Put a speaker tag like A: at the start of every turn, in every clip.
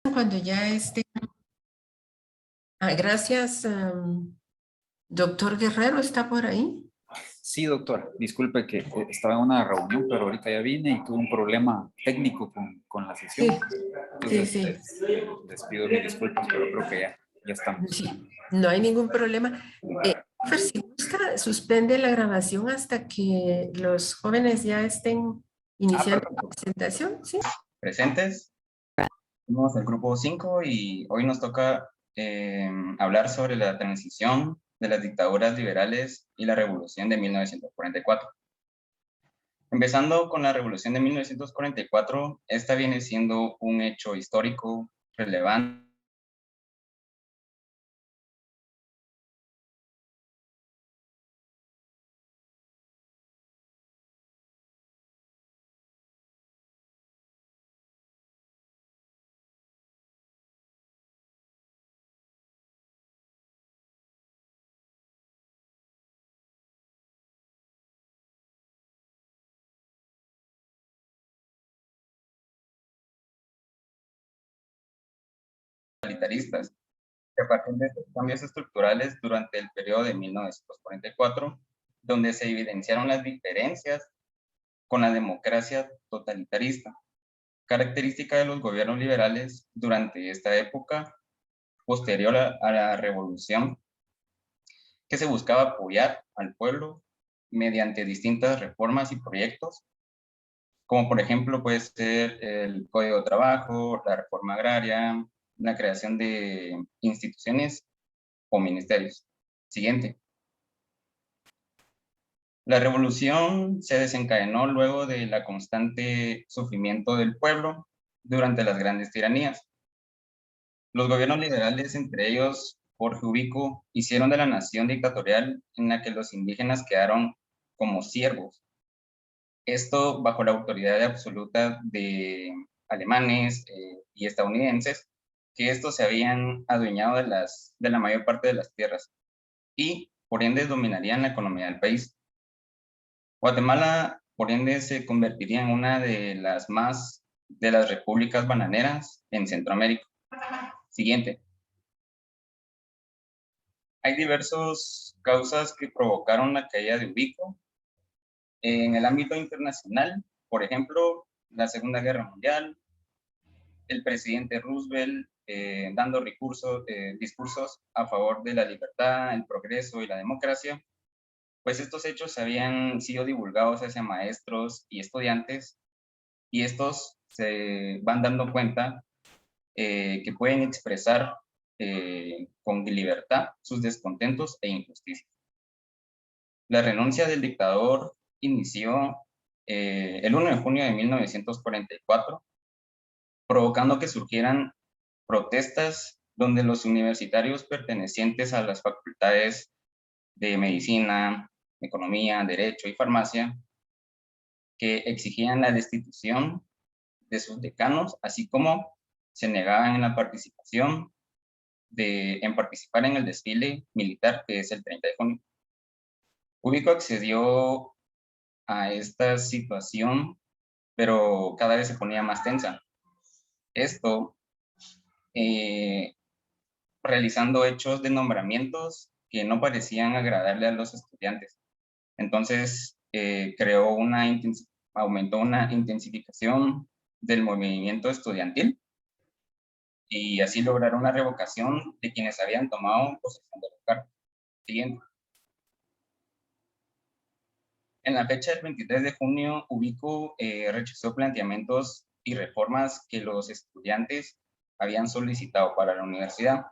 A: Cuando ya esté. Gracias, doctor Guerrero, ¿está por ahí?
B: Sí, doctor. Disculpe que estaba en una reunión, pero ahorita ya vine y tuve un problema técnico con la sesión.
A: Sí, sí,
B: Entonces,
A: sí,
B: les pido mis disculpas, pero creo que ya estamos.
A: sí. No hay ningún problema. Fer, si gusta, suspende la grabación hasta que los jóvenes ya estén iniciando la
C: Perfecto.
A: presentación, ¿sí?
C: Presentes, somos el grupo 5 y hoy nos toca hablar sobre la transición de las dictaduras liberales y la revolución de 1944. Empezando con la revolución de 1944, esta viene siendo un hecho histórico relevante totalitaristas, que a partir de estos cambios estructurales durante el periodo de 1944, donde se evidenciaron las diferencias con la democracia totalitarista, característica de los gobiernos liberales durante esta época posterior a la revolución, que se buscaba apoyar al pueblo mediante distintas reformas y proyectos, como por ejemplo puede ser el Código de Trabajo, la reforma agraria, la creación de instituciones o ministerios. Siguiente. La revolución se desencadenó luego de la constante sufrimiento del pueblo durante las grandes tiranías. Los gobiernos liberales, entre ellos Jorge Ubico, hicieron de la nación dictatorial en la que los indígenas quedaron como siervos. Esto bajo la autoridad absoluta de alemanes y estadounidenses, que estos se habían adueñado de la mayor parte de las tierras y por ende dominarían la economía del país. Guatemala, por ende, se convertiría en una de las repúblicas bananeras en Centroamérica. Siguiente. Hay diversas causas que provocaron la caída de Ubico. En el ámbito internacional, por ejemplo, la Segunda Guerra Mundial, el presidente Roosevelt dando discursos a favor de la libertad, el progreso y la democracia, pues estos hechos habían sido divulgados hacia maestros y estudiantes y estos se van dando cuenta que pueden expresar con libertad sus descontentos e injusticias. La renuncia del dictador inició el 1 de junio de 1944, provocando que surgieran protestas donde los universitarios pertenecientes a las facultades de medicina, economía, derecho y farmacia, que exigían la destitución de sus decanos, así como se negaban en la participación en participar en el desfile militar, que es el 30 de junio. Ubico accedió a esta situación, pero cada vez se ponía más tensa. Esto realizando hechos de nombramientos que no parecían agradarle a los estudiantes. Entonces, aumentó una intensificación del movimiento estudiantil y así lograron la revocación de quienes habían tomado posesión del cargo. Siguiente. En la fecha del 23 de junio, Ubico rechazó planteamientos y reformas que los estudiantes habían solicitado para la universidad.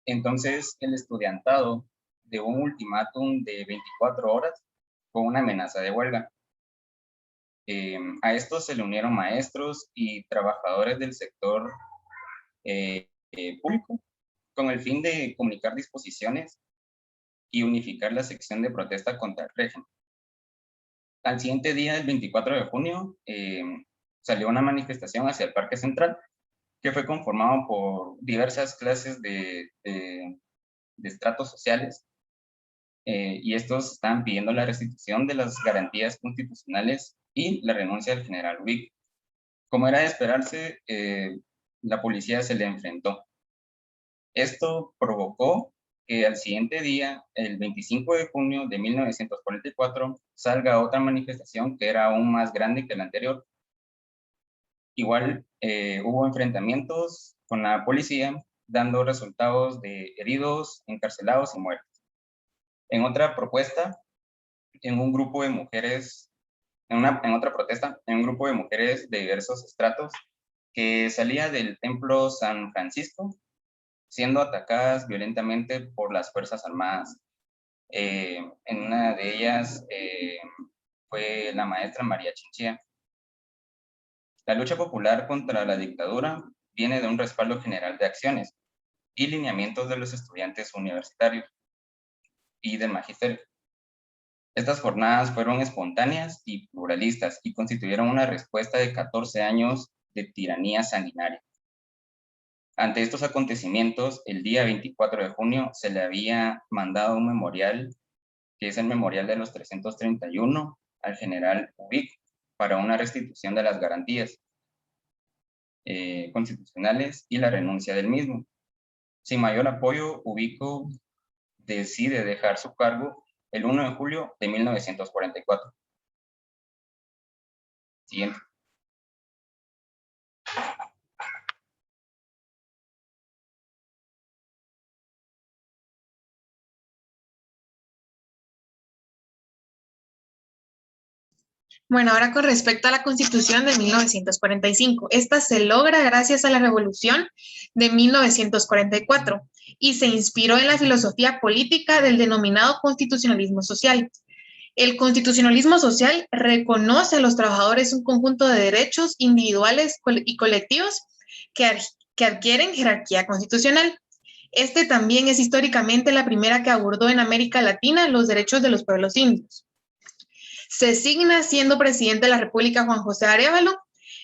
C: Entonces, el estudiantado dio un ultimátum de 24 horas con una amenaza de huelga. A esto se le unieron maestros y trabajadores del sector público con el fin de comunicar disposiciones y unificar la sección de protesta contra el régimen. Al siguiente día, el 24 de junio, salió una manifestación hacia el Parque Central, que fue conformado por diversas clases de estratos sociales, y estos estaban pidiendo la restitución de las garantías constitucionales y la renuncia del general Ubico. Como era de esperarse, la policía se le enfrentó. Esto provocó que al siguiente día, el 25 de junio de 1944, salga otra manifestación que era aún más grande que la anterior. Igual hubo enfrentamientos con la policía, dando resultados de heridos, encarcelados y muertos. En otra propuesta, en un grupo de mujeres, en otra protesta, en un grupo de mujeres de diversos estratos que salía del templo San Francisco, siendo atacadas violentamente por las Fuerzas Armadas. En una de ellas fue la maestra María Chinchilla. La lucha popular contra la dictadura viene de un respaldo general de acciones y lineamientos de los estudiantes universitarios y del magisterio. Estas jornadas fueron espontáneas y pluralistas y constituyeron una respuesta de 14 años de tiranía sanguinaria. Ante estos acontecimientos, el día 24 de junio se le había mandado un memorial, que es el memorial de los 331, al general Ubico, para una restitución de las garantías constitucionales y la renuncia del mismo. Sin mayor apoyo, Ubico decide dejar su cargo el 1 de julio de 1944. Siguiente.
D: Bueno, ahora con respecto a la Constitución de 1945. Esta se logra gracias a la Revolución de 1944 y se inspiró en la filosofía política del denominado constitucionalismo social. El constitucionalismo social reconoce a los trabajadores un conjunto de derechos individuales y colectivos que adquieren jerarquía constitucional. Este también es históricamente la primera que abordó en América Latina los derechos de los pueblos indios. Se designa siendo presidente de la República Juan José Arévalo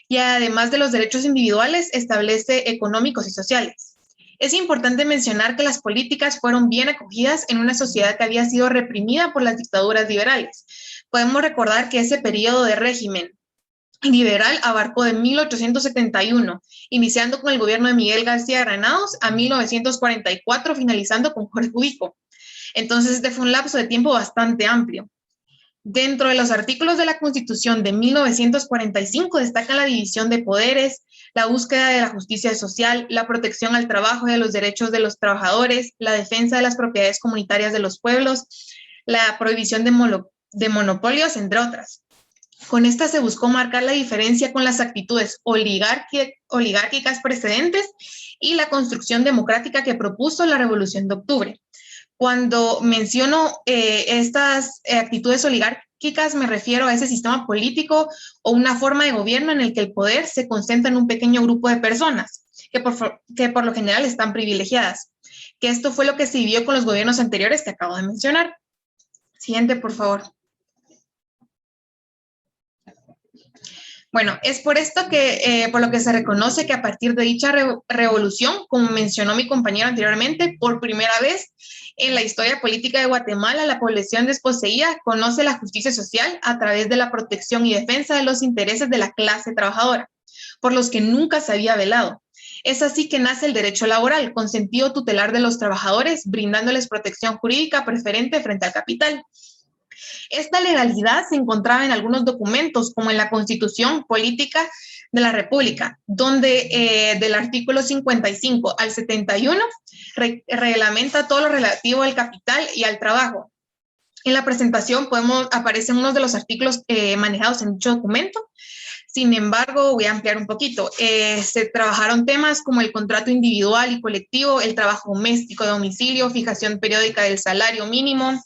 D: y además de los derechos individuales establece económicos y sociales. Es importante mencionar que las políticas fueron bien acogidas en una sociedad que había sido reprimida por las dictaduras liberales. Podemos recordar que ese periodo de régimen liberal abarcó de 1871, iniciando con el gobierno de Miguel García Granados a 1944, finalizando con Jorge Ubico. Entonces, este fue un lapso de tiempo bastante amplio. Dentro de los artículos de la Constitución de 1945 destaca la división de poderes, la búsqueda de la justicia social, la protección al trabajo y de los derechos de los trabajadores, la defensa de las propiedades comunitarias de los pueblos, la prohibición de monopolios, entre otras. Con esta se buscó marcar la diferencia con las actitudes oligárquicas precedentes y la construcción democrática que propuso la Revolución de Octubre. Cuando menciono estas actitudes oligárquicas, me refiero a ese sistema político o una forma de gobierno en el que el poder se concentra en un pequeño grupo de personas que por lo general están privilegiadas. Que esto fue lo que se vivió con los gobiernos anteriores que acabo de mencionar. Siguiente, por favor. Bueno, es por esto que, por lo que se reconoce que a partir de dicha revolución, como mencionó mi compañero anteriormente, por primera vez en la historia política de Guatemala, la población desposeída conoce la justicia social a través de la protección y defensa de los intereses de la clase trabajadora, por los que nunca se había velado. Es así que nace el derecho laboral, con sentido tutelar de los trabajadores, brindándoles protección jurídica preferente frente al capital. Esta legalidad se encontraba en algunos documentos, como en la Constitución Política de la República, donde del artículo 55 al 71 reglamenta todo lo relativo al capital y al trabajo. En la presentación aparecen unos de los artículos manejados en dicho documento. Sin embargo, voy a ampliar un poquito. Se trabajaron temas como el contrato individual y colectivo, el trabajo doméstico de domicilio, fijación periódica del salario mínimo,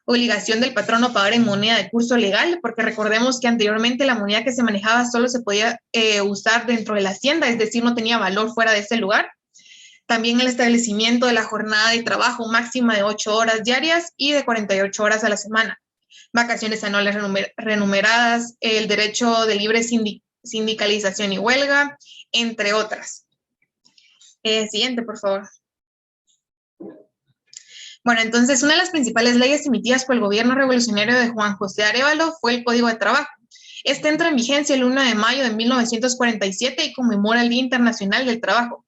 D: obligación del patrono a pagar en moneda de curso legal, porque recordemos que anteriormente la moneda que se manejaba solo se podía usar dentro de la hacienda, es decir, no tenía valor fuera de ese lugar. También el establecimiento de la jornada de trabajo máxima de 8 horas diarias y de 48 horas a la semana. Vacaciones anuales remuneradas, el derecho de libre sindicalización y huelga, entre otras. Siguiente, por favor. Bueno, entonces una de las principales leyes emitidas por el gobierno revolucionario de Juan José Arévalo fue el Código de Trabajo. Este entra en vigencia el 1 de mayo de 1947 y conmemora el Día Internacional del Trabajo.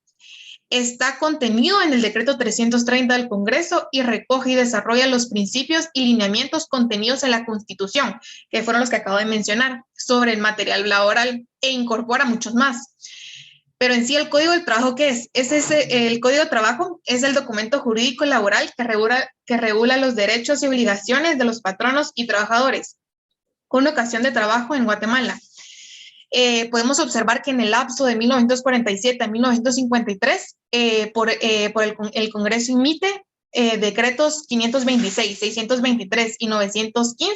D: Está contenido en el decreto 330 del Congreso y recoge y desarrolla los principios y lineamientos contenidos en la Constitución, que fueron los que acabo de mencionar, sobre el material laboral e incorpora muchos más. Pero en sí, el Código del Trabajo, ¿qué es? El Código de Trabajo es el documento jurídico laboral que regula los derechos y obligaciones de los patronos y trabajadores con ocasión de trabajo en Guatemala. Podemos observar que en el lapso de 1947 a 1953, el Congreso emite decretos 526, 623 y 915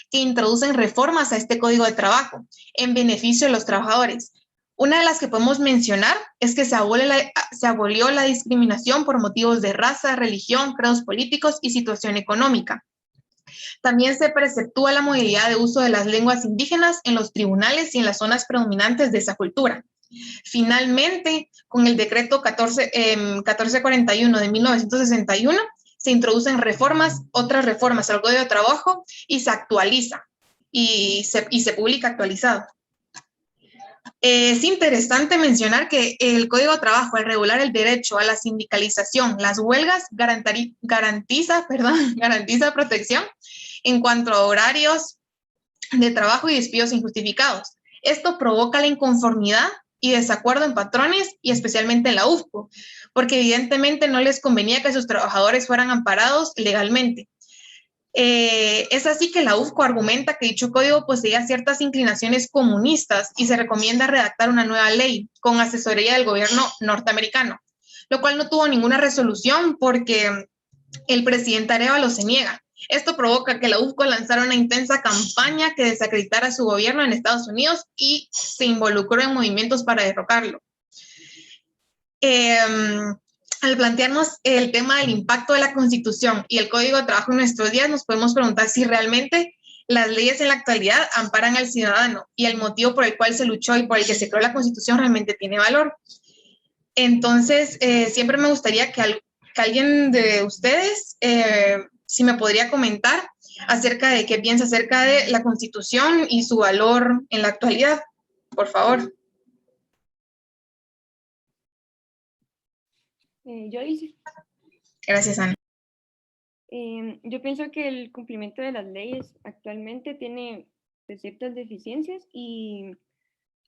D: que introducen reformas a este Código de Trabajo en beneficio de los trabajadores. Una de las que podemos mencionar es que se abolió la discriminación por motivos de raza, religión, credos políticos y situación económica. También se preceptúa la modalidad de uso de las lenguas indígenas en los tribunales y en las zonas predominantes de esa cultura. Finalmente, con el decreto 1441 de 1961, se introducen otras reformas al Código de Trabajo y se actualiza y se publica actualizado. Es interesante mencionar que el Código de Trabajo, al regular el derecho a la sindicalización, las huelgas, garantiza protección en cuanto a horarios de trabajo y despidos injustificados. Esto provoca la inconformidad y desacuerdo en patrones y especialmente en la UFCO, porque evidentemente no les convenía que sus trabajadores fueran amparados legalmente. Es así que la UFCO argumenta que dicho código poseía ciertas inclinaciones comunistas y se recomienda redactar una nueva ley con asesoría del gobierno norteamericano, lo cual no tuvo ninguna resolución porque el presidente Arévalo se niega. Esto provoca que la UFCO lanzara una intensa campaña que desacreditara a su gobierno en Estados Unidos y se involucró en movimientos para derrocarlo. Al plantearnos el tema del impacto de la Constitución y el Código de Trabajo en nuestros días, nos podemos preguntar si realmente las leyes en la actualidad amparan al ciudadano y el motivo por el cual se luchó y por el que se creó la Constitución realmente tiene valor. Entonces, siempre me gustaría que alguien de ustedes, si me podría comentar acerca de qué piensa acerca de la Constitución y su valor en la actualidad, por favor.
E: Yo hice.
D: Gracias, Ana.
E: Yo pienso que el cumplimiento de las leyes actualmente tiene ciertas deficiencias y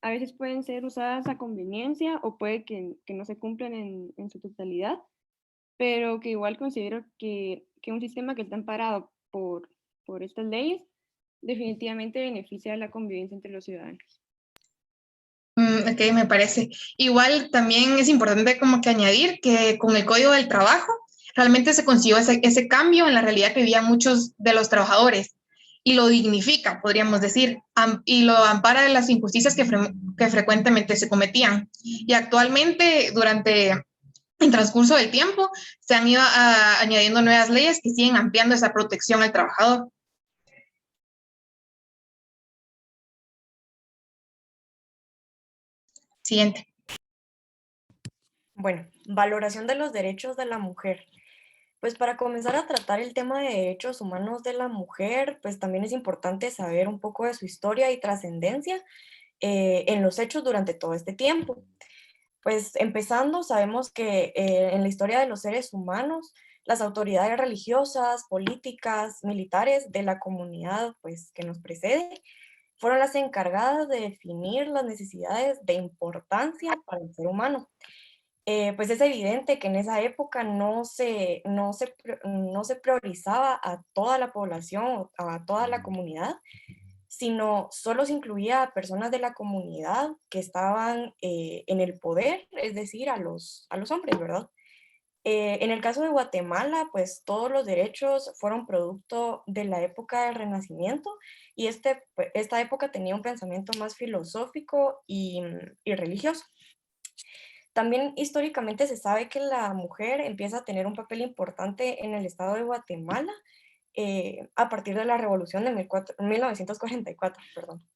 E: a veces pueden ser usadas a conveniencia o puede que no se cumplan en su totalidad, pero que igual considero que un sistema que está amparado por estas leyes definitivamente beneficia a la convivencia entre los ciudadanos.
D: Ok, me parece. Igual también es importante como que añadir que con el Código del Trabajo realmente se consiguió ese cambio en la realidad que vivían muchos de los trabajadores y lo dignifica, podríamos decir, y lo ampara de las injusticias que frecuentemente se cometían. Y actualmente, durante el transcurso del tiempo, se han ido añadiendo nuevas leyes que siguen ampliando esa protección al trabajador. Siguiente.
F: Bueno, valoración de los derechos de la mujer. Pues para comenzar a tratar el tema de derechos humanos de la mujer, pues también es importante saber un poco de su historia y trascendencia en los hechos durante todo este tiempo. Pues empezando, sabemos que en la historia de los seres humanos, las autoridades religiosas, políticas, militares de la comunidad pues, que nos precede, fueron las encargadas de definir las necesidades de importancia para el ser humano. Pues es evidente que en esa época no se priorizaba a toda la población, a toda la comunidad, sino solo se incluía a personas de la comunidad que estaban en el poder, es decir, a los hombres, ¿verdad? En el caso de Guatemala, pues todos los derechos fueron producto de la época del Renacimiento y esta época tenía un pensamiento más filosófico y religioso. También históricamente se sabe que la mujer empieza a tener un papel importante en el estado de Guatemala a partir de la revolución de 1944. Perdón.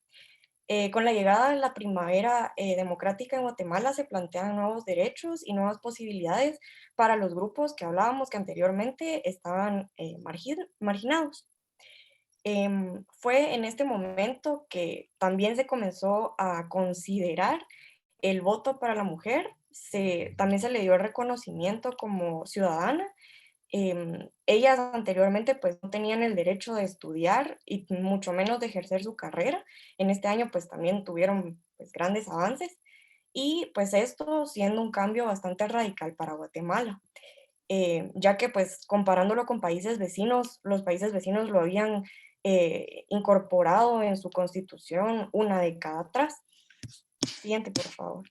F: Con la llegada de la primavera democrática en Guatemala se plantean nuevos derechos y nuevas posibilidades para los grupos que hablábamos que anteriormente estaban marginados. Fue en este momento que también se comenzó a considerar el voto para la mujer, también se le dio el reconocimiento como ciudadana. Ellas anteriormente pues no tenían el derecho de estudiar y mucho menos de ejercer su carrera. En este año pues también tuvieron pues grandes avances y pues esto siendo un cambio bastante radical para Guatemala. Ya que pues comparándolo con países vecinos, los países vecinos lo habían incorporado en su constitución una década atrás. Siguiente, por favor.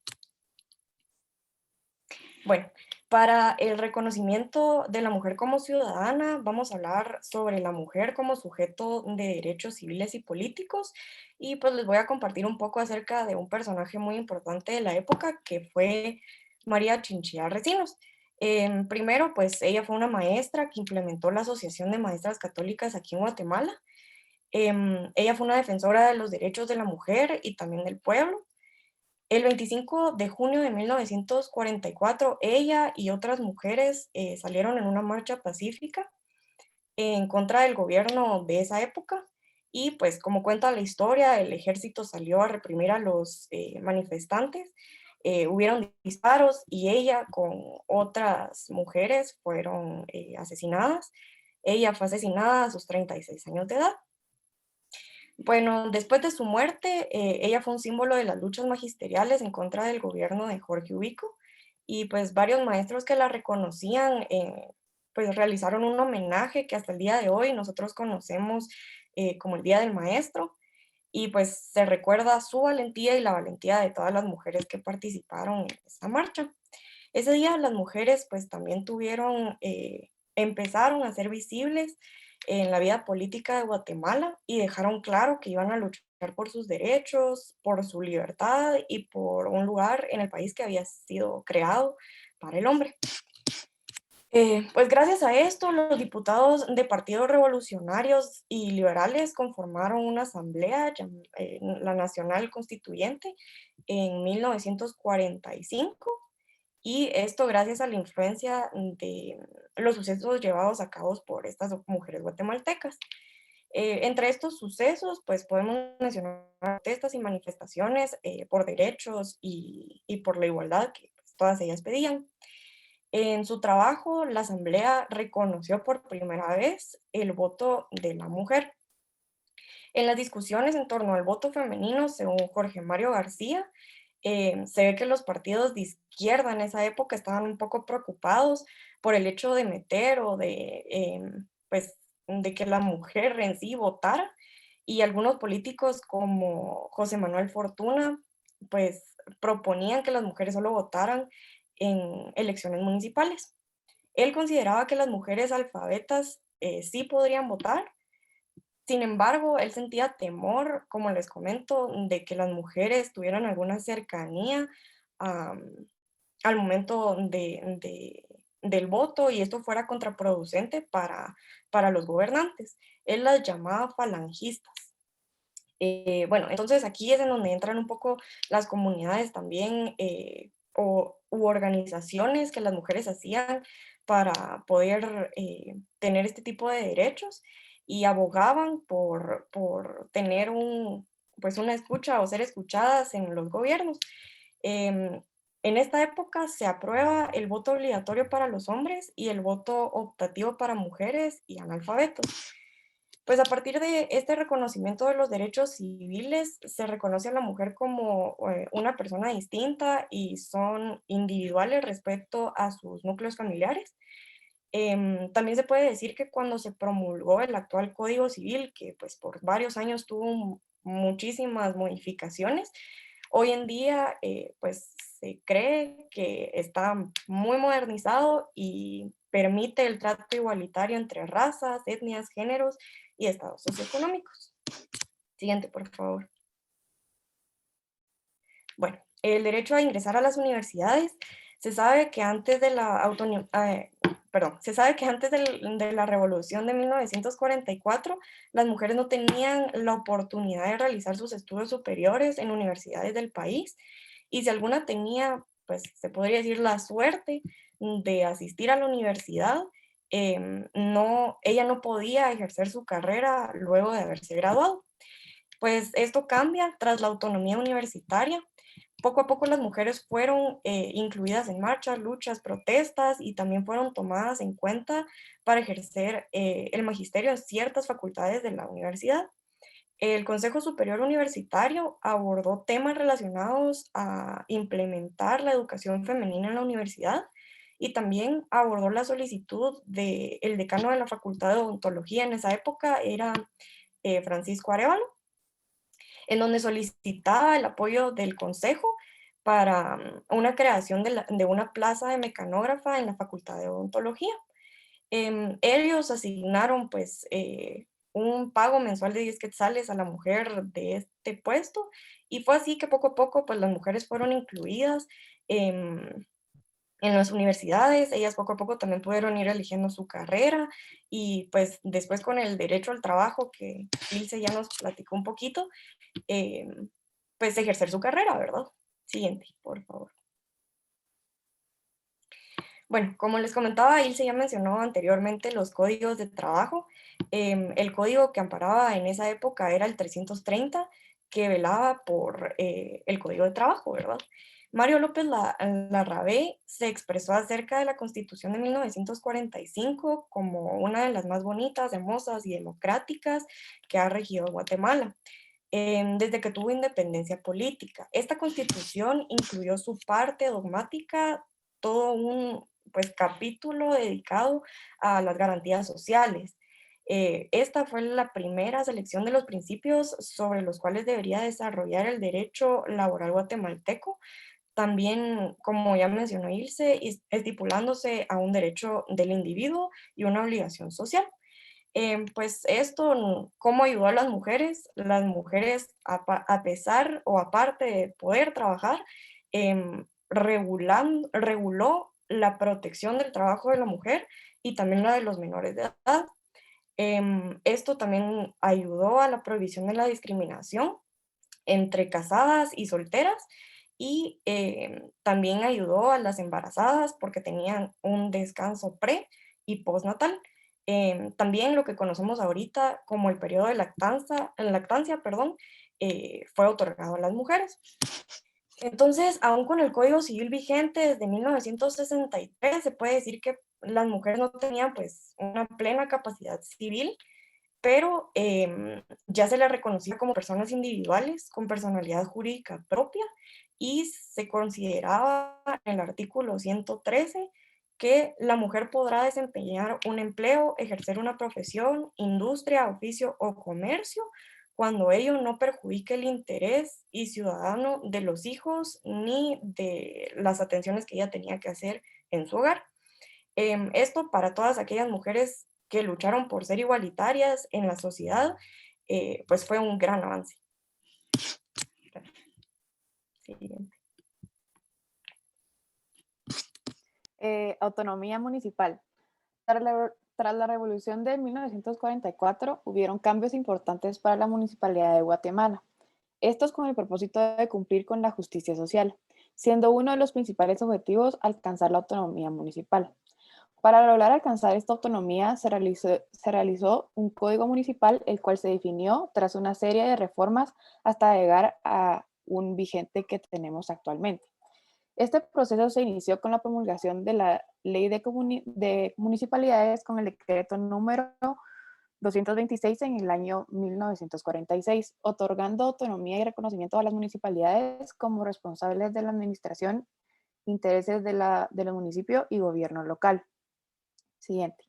F: Bueno, para el reconocimiento de la mujer como ciudadana, vamos a hablar sobre la mujer como sujeto de derechos civiles y políticos, y pues les voy a compartir un poco acerca de un personaje muy importante de la época, que fue María Chinchilla Recinos. Primero, pues ella fue una maestra que implementó la Asociación de Maestras Católicas aquí en Guatemala. Ella fue una defensora de los derechos de la mujer y también del pueblo. El 25 de junio de 1944, ella y otras mujeres salieron en una marcha pacífica en contra del gobierno de esa época y pues como cuenta la historia, el ejército salió a reprimir a los manifestantes, hubieron disparos y ella con otras mujeres fueron asesinadas. Ella fue asesinada a sus 36 años de edad. Bueno, después de su muerte, ella fue un símbolo de las luchas magisteriales en contra del gobierno de Jorge Ubico y pues varios maestros que la reconocían, pues realizaron un homenaje que hasta el día de hoy nosotros conocemos como el Día del Maestro y pues se recuerda su valentía y la valentía de todas las mujeres que participaron en esa marcha. Ese día las mujeres pues también empezaron a ser visibles en la vida política de Guatemala y dejaron claro que iban a luchar por sus derechos, por su libertad y por un lugar en el país que había sido creado para el hombre. Pues gracias a esto, los diputados de partidos revolucionarios y liberales conformaron una asamblea, la Nacional Constituyente, en 1945. Y esto gracias a la influencia de los sucesos llevados a cabo por estas mujeres guatemaltecas. Entre estos sucesos, pues podemos mencionar protestas y manifestaciones por derechos y por la igualdad que pues, todas ellas pedían. En su trabajo, la Asamblea reconoció por primera vez el voto de la mujer. En las discusiones en torno al voto femenino, según Jorge Mario García, se ve que los partidos de izquierda en esa época estaban un poco preocupados por el hecho de meter o pues, de que la mujer en sí votara, y algunos políticos como José Manuel Fortuna, pues proponían que las mujeres solo votaran en elecciones municipales. Él consideraba que las mujeres alfabetas sí podrían votar. Sin embargo, él sentía temor, como les comento, de que las mujeres tuvieran alguna cercanía al momento del voto y esto fuera contraproducente para los gobernantes. Él las llamaba falangistas. Bueno, entonces aquí es en donde entran un poco las comunidades también u organizaciones que las mujeres hacían para poder tener este tipo de derechos y abogaban por tener pues una escucha o ser escuchadas en los gobiernos. En esta época se aprueba el voto obligatorio para los hombres y el voto optativo para mujeres y analfabetos. Pues a partir de este reconocimiento de los derechos civiles, se reconoce a la mujer como una persona distinta y son individuales respecto a sus núcleos familiares. También se puede decir que cuando se promulgó el actual Código Civil, que pues por varios años tuvo muchísimas modificaciones, hoy en día pues se cree que está muy modernizado y permite el trato igualitario entre razas, etnias, géneros y estados socioeconómicos. Siguiente, por favor. Bueno, el derecho a ingresar a las universidades, se sabe que antes de la de la Revolución de 1944, las mujeres no tenían la oportunidad de realizar sus estudios superiores en universidades del país, y si alguna tenía, pues se podría decir la suerte de asistir a la universidad, ella no podía ejercer su carrera luego de haberse graduado. Pues esto cambia tras la autonomía universitaria. Poco a poco las mujeres fueron incluidas en marchas, luchas, protestas y también fueron tomadas en cuenta para ejercer el magisterio en ciertas facultades de la universidad. El Consejo Superior Universitario abordó temas relacionados a implementar la educación femenina en la universidad y también abordó la solicitud del decano de la Facultad de Odontología en esa época, era Francisco Arévalo, en donde solicitaba el apoyo del Consejo para una creación de una plaza de mecanógrafa en la Facultad de Odontología. Ellos asignaron pues un pago mensual de 10 quetzales a la mujer de este puesto y fue así que poco a poco pues las mujeres fueron incluidas en las universidades. Ellas poco a poco también pudieron ir eligiendo su carrera y pues después con el derecho al trabajo que Ilse ya nos platicó un poquito, pues ejercer su carrera, ¿verdad? Siguiente, por favor. Bueno, como les comentaba, Ilse ya mencionó anteriormente los códigos de trabajo. El código que amparaba en esa época era el 330, que velaba por el código de trabajo, ¿verdad? Mario López Larrabé se expresó acerca de la Constitución de 1945 como una de las más bonitas, hermosas y democráticas que ha regido Guatemala desde que tuvo independencia política. Esta Constitución incluyó su parte dogmática, todo un capítulo dedicado a las garantías sociales. Esta fue la primera selección de los principios sobre los cuales debería desarrollar el derecho laboral guatemalteco. También, como ya mencionó Ilse, estipulándose a un derecho del individuo y una obligación social. Pues esto, ¿cómo ayudó a las mujeres? Las mujeres, a pesar o aparte de poder trabajar, reguló la protección del trabajo de la mujer y también la de los menores de edad. Esto también ayudó a la prohibición de la discriminación entre casadas y solteras y también ayudó a las embarazadas porque tenían un descanso pre y postnatal. También lo que conocemos ahorita como el periodo de lactancia, fue otorgado a las mujeres. Entonces, aún con el Código Civil vigente desde 1963, se puede decir que las mujeres no tenían pues una plena capacidad civil, pero ya se les reconocía como personas individuales con personalidad jurídica propia y se consideraba en el artículo 113 que la mujer podrá desempeñar un empleo, ejercer una profesión, industria, oficio o comercio cuando ello no perjudique el interés y ciudadano de los hijos ni de las atenciones que ella tenía que hacer en su hogar. Esto para todas aquellas mujeres que lucharon por ser igualitarias en la sociedad, pues fue un gran avance. Siguiente.
G: Autonomía municipal. Tras la revolución de 1944, hubieron cambios importantes para la municipalidad de Guatemala. Estos con el propósito de cumplir con la justicia social, siendo uno de los principales objetivos alcanzar la autonomía municipal. Para lograr alcanzar esta autonomía se realizó un código municipal, el cual se definió tras una serie de reformas hasta llegar a un vigente que tenemos actualmente. Este proceso se inició con la promulgación de la Ley de Municipalidades con el decreto número 226 en el año 1946, otorgando autonomía y reconocimiento a las municipalidades como responsables de la administración, intereses del municipio y gobierno local. Siguiente.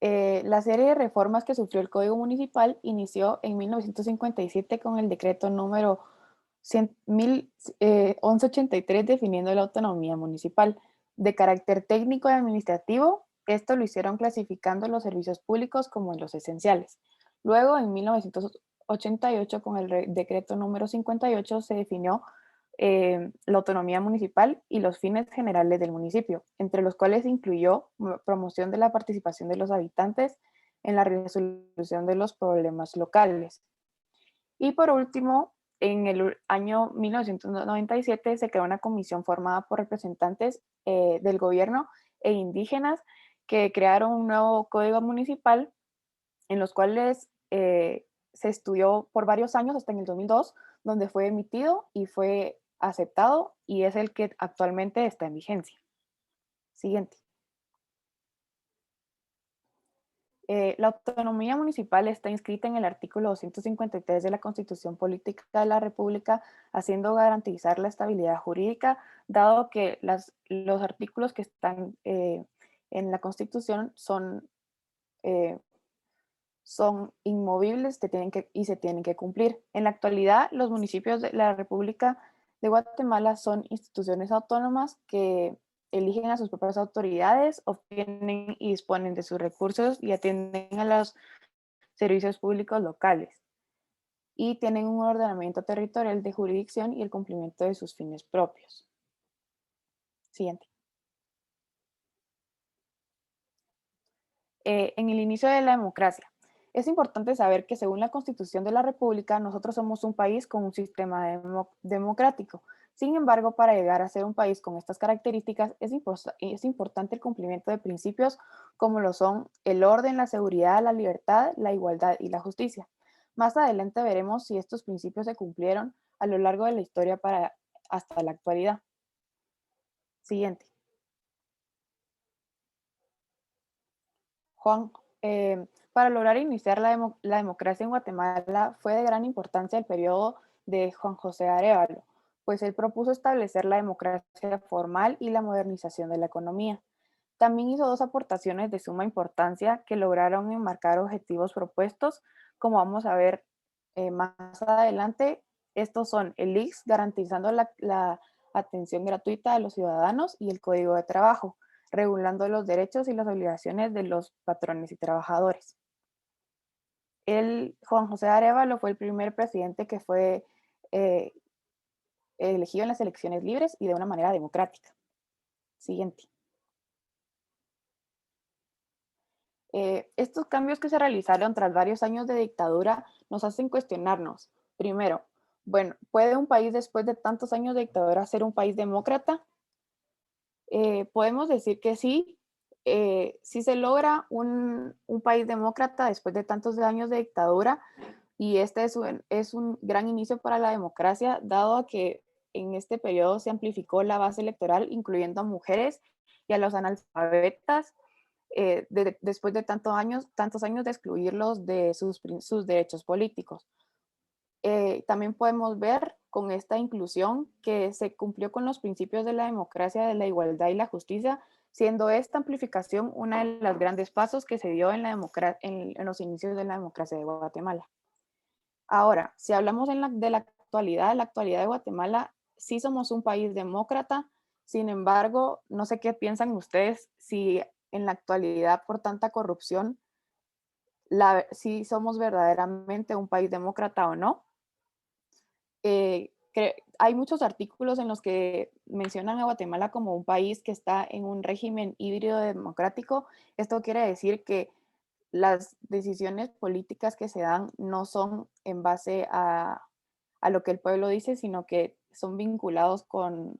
G: La serie de reformas que sufrió el Código Municipal inició en 1957 con el decreto número 1183 definiendo la autonomía municipal. De carácter técnico y administrativo, esto lo hicieron clasificando los servicios públicos como los esenciales. Luego, en 1988, con el decreto número 58, se definió la autonomía municipal y los fines generales del municipio, entre los cuales incluyó promoción de la participación de los habitantes en la resolución de los problemas locales. Y por último, en el año 1997 se creó una comisión formada por representantes del gobierno e indígenas que crearon un nuevo código municipal en los cuales se estudió por varios años hasta en el 2002, donde fue emitido y fue aceptado y es el que actualmente está en vigencia. Siguiente. La autonomía municipal está inscrita en el artículo 253 de la Constitución Política de la República, haciendo garantizar la estabilidad jurídica, dado que los artículos que están en la Constitución son inmovibles y se tienen que cumplir. En la actualidad, los municipios de la República de Guatemala son instituciones autónomas que eligen a sus propias autoridades, obtienen y disponen de sus recursos y atienden a los servicios públicos locales. Y tienen un ordenamiento territorial de jurisdicción y el cumplimiento de sus fines propios. Siguiente. En el inicio de la democracia. Es importante saber que según la Constitución de la República, nosotros somos un país con un sistema democrático. Sin embargo, para llegar a ser un país con estas características, es importante el cumplimiento de principios como lo son el orden, la seguridad, la libertad, la igualdad y la justicia. Más adelante veremos si estos principios se cumplieron a lo largo de la historia hasta la actualidad. Siguiente. Juan, para lograr iniciar la democracia en Guatemala fue de gran importancia el periodo de Juan José Arévalo, pues él propuso establecer la democracia formal y la modernización de la economía. También hizo dos aportaciones de suma importancia que lograron enmarcar objetivos propuestos, como vamos a ver más adelante. Estos son el ICS, garantizando la atención gratuita a los ciudadanos, y el Código de Trabajo, regulando los derechos y las obligaciones de los patrones y trabajadores. Juan José Arévalo fue el primer presidente que fue elegido en las elecciones libres y de una manera democrática. Siguiente. Estos cambios que se realizaron tras varios años de dictadura nos hacen cuestionarnos. Primero, bueno, ¿puede un país después de tantos años de dictadura ser un país demócrata? Podemos decir que sí. Sí se logra un país demócrata después de tantos años de dictadura, y este es un gran inicio para la democracia, dado a que en este periodo se amplificó la base electoral, incluyendo a mujeres y a los analfabetas, después de tantos años de excluirlos de sus derechos políticos. También podemos ver con esta inclusión que se cumplió con los principios de la democracia, de la igualdad y la justicia, siendo esta amplificación una de los grandes pasos que se dio en los inicios de la democracia de Guatemala. Ahora, si hablamos de la actualidad de Guatemala, sí somos un país demócrata. Sin embargo, no sé qué piensan ustedes si en la actualidad, por tanta corrupción, si somos verdaderamente un país demócrata o no. Hay muchos artículos en los que mencionan a Guatemala como un país que está en un régimen híbrido democrático. Esto quiere decir que las decisiones políticas que se dan no son en base a lo que el pueblo dice, sino que son vinculados con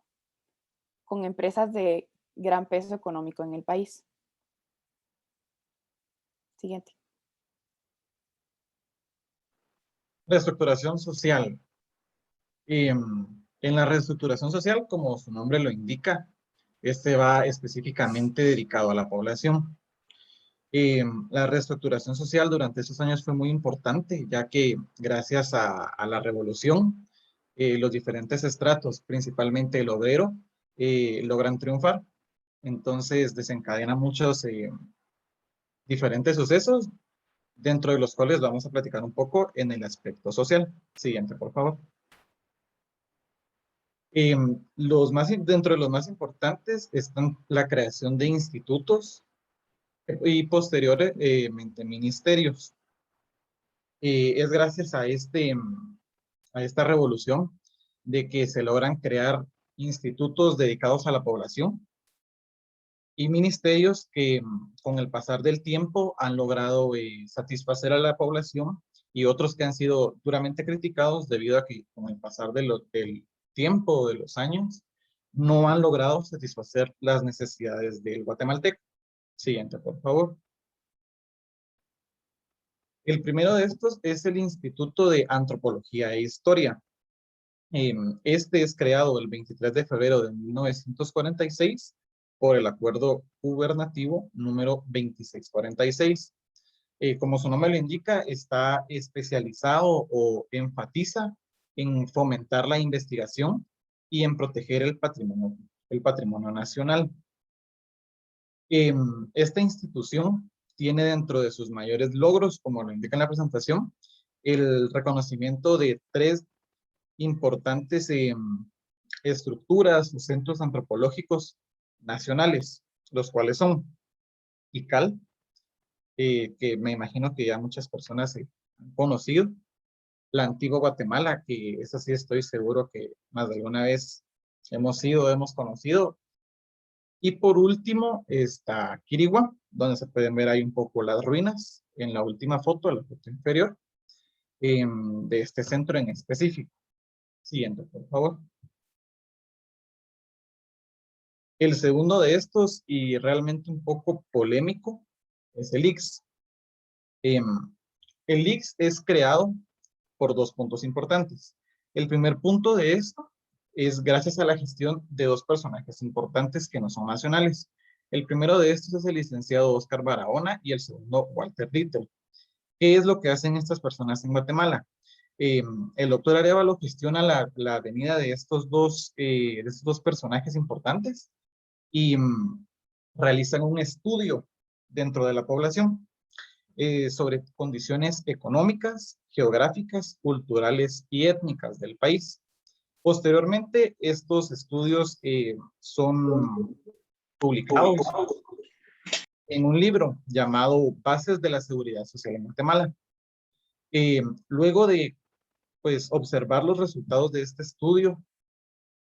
G: empresas de gran peso económico en el país. Siguiente.
H: Reestructuración social. En la reestructuración social, como su nombre lo indica, este va específicamente dedicado a la población. La reestructuración social durante esos años fue muy importante, ya que gracias a la revolución, los diferentes estratos, principalmente el obrero, logran triunfar. Entonces desencadena muchos diferentes sucesos, dentro de los cuales vamos a platicar un poco en el aspecto social. Siguiente, por favor. Dentro de los más importantes están la creación de institutos y posteriormente ministerios. Es gracias a esta revolución de que se logran crear institutos dedicados a la población y ministerios que con el pasar del tiempo han logrado satisfacer a la población y otros que han sido duramente criticados debido a que con el pasar del tiempo, de los años, no han logrado satisfacer las necesidades del guatemalteco. Siguiente, por favor. El primero de estos es el Instituto de Antropología e Historia. Este es creado el 23 de febrero de 1946 por el Acuerdo Gubernativo número 2646. Como su nombre lo indica, está especializado o enfatiza en fomentar la investigación y en proteger el patrimonio nacional. Esta institución tiene dentro de sus mayores logros, como lo indica en la presentación, el reconocimiento de 3 importantes estructuras o centros antropológicos nacionales, los cuales son ICAL, que me imagino que ya muchas personas han conocido, la Antigua Guatemala, que esa sí estoy seguro que más de alguna vez hemos conocido, y por último está Quirigua, donde se pueden ver ahí un poco las ruinas en la última foto, la foto inferior, de este centro en específico. Siguiente, por favor. El segundo de estos, y realmente un poco polémico, es el IX. El IX es creado por 2 puntos importantes. El primer punto de esto es gracias a la gestión de 2 personajes importantes que no son nacionales. El primero de estos es el licenciado Oscar Barahona y el segundo Walter Little. ¿Qué es lo que hacen estas personas en Guatemala? El doctor Arévalo gestiona la venida de estos dos personajes importantes y realizan un estudio dentro de la población sobre condiciones económicas, geográficas, culturales y étnicas del país. Posteriormente, estos estudios son publicados en un libro llamado Bases de la Seguridad Social en Guatemala. Luego de observar los resultados de este estudio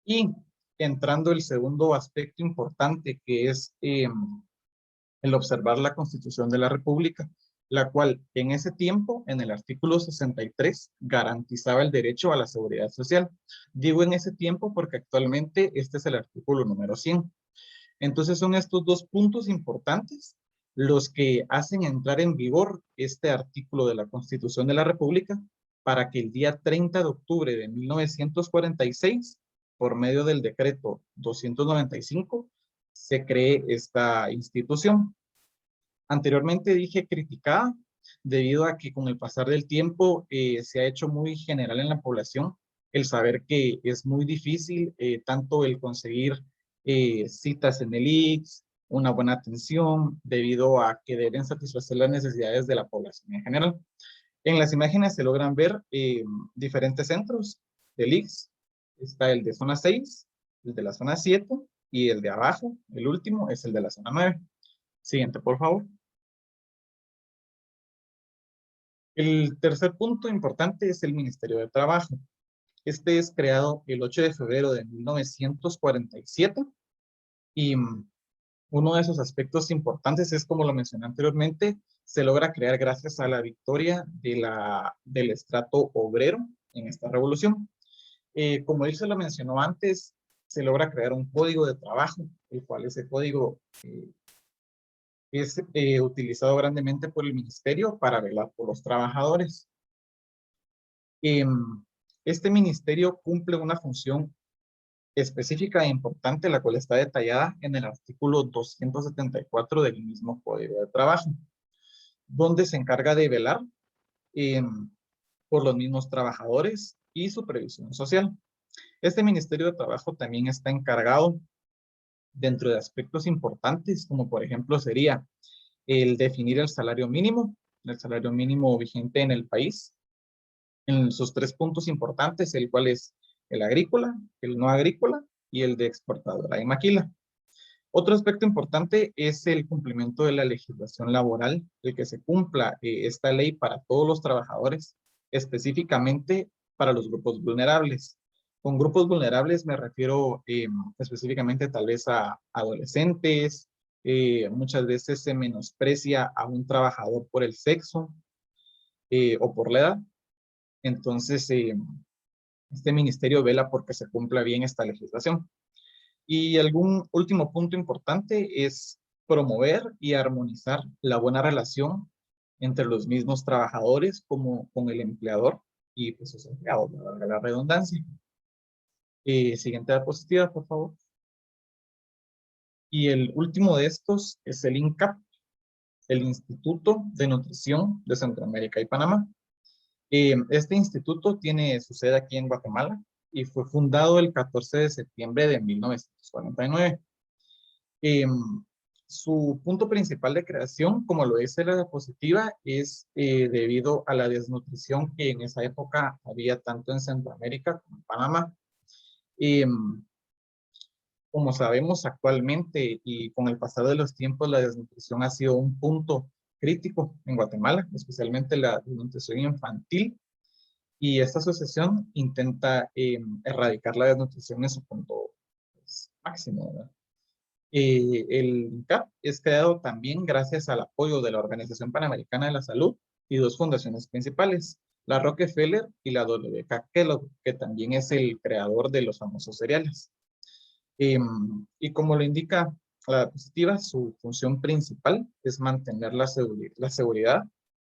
H: y entrando el segundo aspecto importante, que es el observar la Constitución de la República, la cual en ese tiempo, en el artículo 63, garantizaba el derecho a la seguridad social. Digo en ese tiempo porque actualmente este es el artículo número 100. Entonces son estos 2 puntos importantes los que hacen entrar en vigor este artículo de la Constitución de la República para que el día 30 de octubre de 1946, por medio del decreto 295, se cree esta institución. Anteriormente dije criticada debido a que con el pasar del tiempo se ha hecho muy general en la población el saber que es muy difícil tanto el conseguir citas en el IX, una buena atención, debido a que deben satisfacer las necesidades de la población en general. En las imágenes se logran ver diferentes centros del IX. Está el de zona 6, el de la zona 7 y el de abajo, el último, es el de la zona 9. Siguiente, por favor. El tercer punto importante es el Ministerio de Trabajo. Este es creado el 8 de febrero de 1947 y uno de esos aspectos importantes es, como lo mencioné anteriormente, se logra crear gracias a la victoria del estrato obrero en esta revolución. Como él se lo mencionó antes, se logra crear un código de trabajo, el cual ese código es utilizado grandemente por el ministerio para velar por los trabajadores. Este ministerio cumple una función específica e importante, la cual está detallada en el artículo 274 del mismo Código de Trabajo, donde se encarga de velar por los mismos trabajadores y su previsión social. Este Ministerio de Trabajo también está encargado dentro de aspectos importantes, como por ejemplo sería el definir el salario mínimo vigente en el país, en sus 3 puntos importantes, el cual es el agrícola, el no agrícola y el de exportadora y maquila. Otro aspecto importante es el cumplimiento de la legislación laboral, el que se cumpla esta ley para todos los trabajadores, específicamente para los grupos vulnerables. Con grupos vulnerables me refiero específicamente tal vez a adolescentes. Muchas veces se menosprecia a un trabajador por el sexo. o por la edad. Entonces, este ministerio vela porque se cumpla bien esta legislación. Y algún último punto importante es promover y armonizar la buena relación entre los mismos trabajadores como con el empleador y pues, sus empleados, la redundancia. Siguiente diapositiva, por favor. Y el último de estos es el INCAP, el Instituto de Nutrición de Centroamérica y Panamá. Este instituto tiene su sede aquí en Guatemala y fue fundado el 14 de septiembre de 1949. Su punto principal de creación, como lo dice la diapositiva, es debido a la desnutrición que en esa época había tanto en Centroamérica como en Panamá. Como sabemos actualmente y con el pasar de los tiempos, la desnutrición ha sido un punto crítico en Guatemala, especialmente la desnutrición infantil, y esta asociación intenta erradicar la desnutrición en su punto pues, máximo, ¿verdad? El INCAP es creado también gracias al apoyo de la Organización Panamericana de la Salud y dos fundaciones principales, la Rockefeller y la W.K. Kellogg, que también es el creador de los famosos cereales. Y como lo indica la diapositiva, su función principal es mantener la seguridad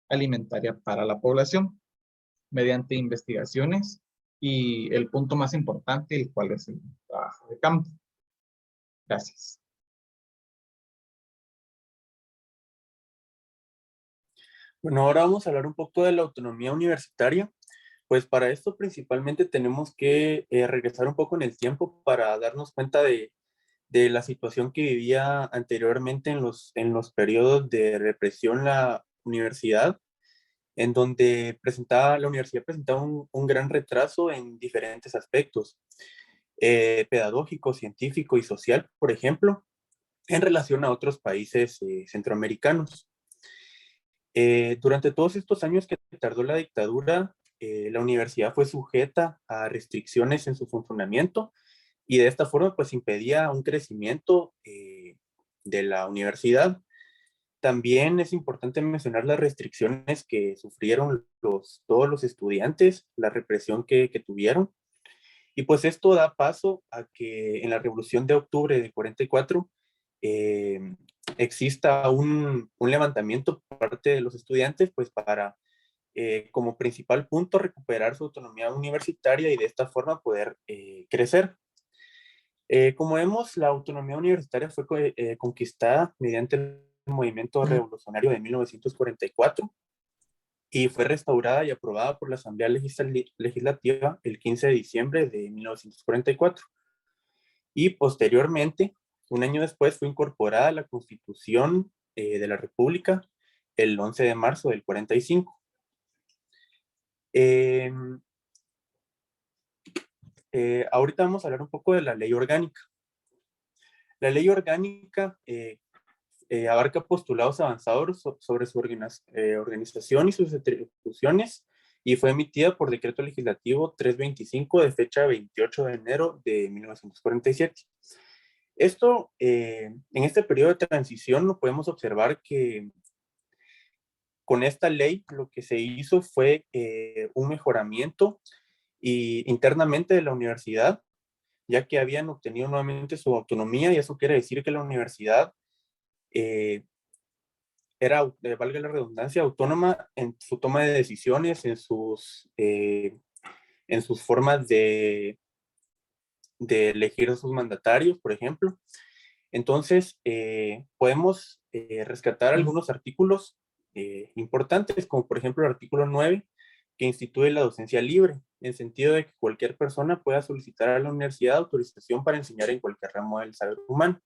H: alimentaria para la población mediante investigaciones y el punto más importante, el cual es el trabajo de campo. Gracias.
I: Bueno, ahora vamos a hablar un poco de la autonomía universitaria. Pues para esto principalmente tenemos que regresar un poco en el tiempo para darnos cuenta de la situación que vivía anteriormente en los periodos de represión la universidad, en donde la universidad presentaba un gran retraso en diferentes aspectos, pedagógico, científico y social, por ejemplo, en relación a otros países centroamericanos. Durante todos estos años que tardó la dictadura, la universidad fue sujeta a restricciones en su funcionamiento y de esta forma pues impedía un crecimiento de la universidad. También es importante mencionar las restricciones que sufrieron todos los estudiantes, la represión que tuvieron. Y pues esto da paso a que en la Revolución de Octubre de 44 exista un levantamiento por parte de los estudiantes pues para como principal punto recuperar su autonomía universitaria y de esta forma poder crecer. Como vemos, la autonomía universitaria fue conquistada mediante el movimiento revolucionario de 1944 y fue restaurada y aprobada por la Asamblea Legislativa el 15 de diciembre de 1944. Y posteriormente, un año después, fue incorporada a la Constitución de la República el 11 de marzo del 45. Ahorita vamos a hablar un poco de la ley orgánica. La ley orgánica abarca postulados avanzados sobre su organización y sus atribuciones y fue emitida por decreto legislativo 325 de fecha 28 de enero de 1947. Esto, en este periodo de transición, lo podemos observar que con esta ley lo que se hizo fue un mejoramiento internamente de la universidad, ya que habían obtenido nuevamente su autonomía y eso quiere decir que la universidad era, valga la redundancia, autónoma en su toma de decisiones, en sus formas de elegir a sus mandatarios, por ejemplo. Entonces, podemos rescatar algunos artículos importantes, como por ejemplo el artículo 9, que instituye la docencia libre, en el sentido de que cualquier persona pueda solicitar a la universidad autorización para enseñar en cualquier ramo del saber humano.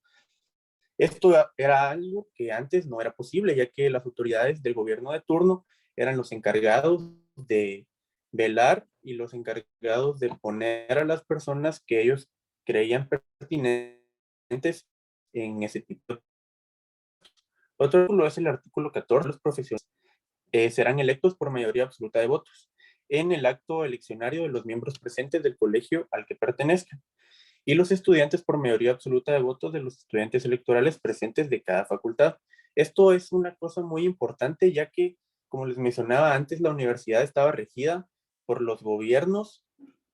I: Esto era algo que antes no era posible, ya que las autoridades del gobierno de turno eran los encargados de velar y los encargados de poner a las personas que ellos creían pertinentes en ese tipo. Otro artículo es el artículo 14. Los profesionales serán electos por mayoría absoluta de votos en el acto eleccionario de los miembros presentes del colegio al que pertenezcan, y los estudiantes por mayoría absoluta de votos de los estudiantes electorales presentes de cada facultad. Esto es una cosa muy importante, ya que como les mencionaba antes, la universidad estaba regida por los gobiernos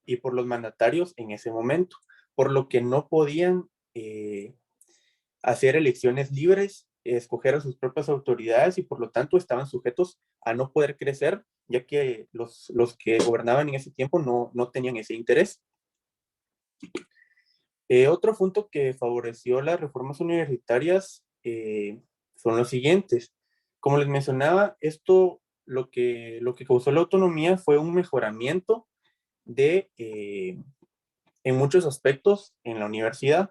I: y por los mandatarios en ese momento, por lo que no podían hacer elecciones libres, escoger a sus propias autoridades y por lo tanto estaban sujetos a no poder crecer, ya que los que gobernaban en ese tiempo no tenían ese interés. Otro punto que favoreció las reformas universitarias son los siguientes. Como les mencionaba, esto lo que causó la autonomía fue un mejoramiento en muchos aspectos en la universidad.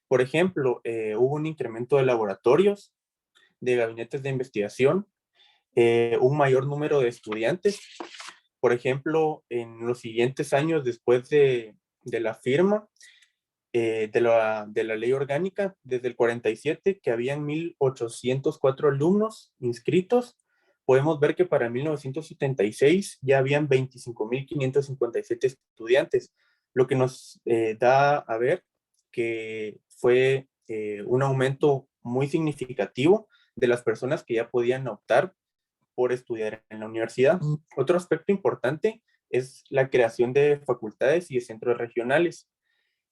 I: Por ejemplo, hubo un incremento de laboratorios, de gabinetes de investigación, un mayor número de estudiantes. Por ejemplo, en los siguientes años después de la firma de la ley orgánica, desde el 47, que habían 1,804 alumnos inscritos, podemos ver que para 1976 ya habían 25,557 estudiantes, lo que nos da a ver que fue un aumento muy significativo de las personas que ya podían optar por estudiar en la universidad. Otro aspecto importante es la creación de facultades y de centros regionales,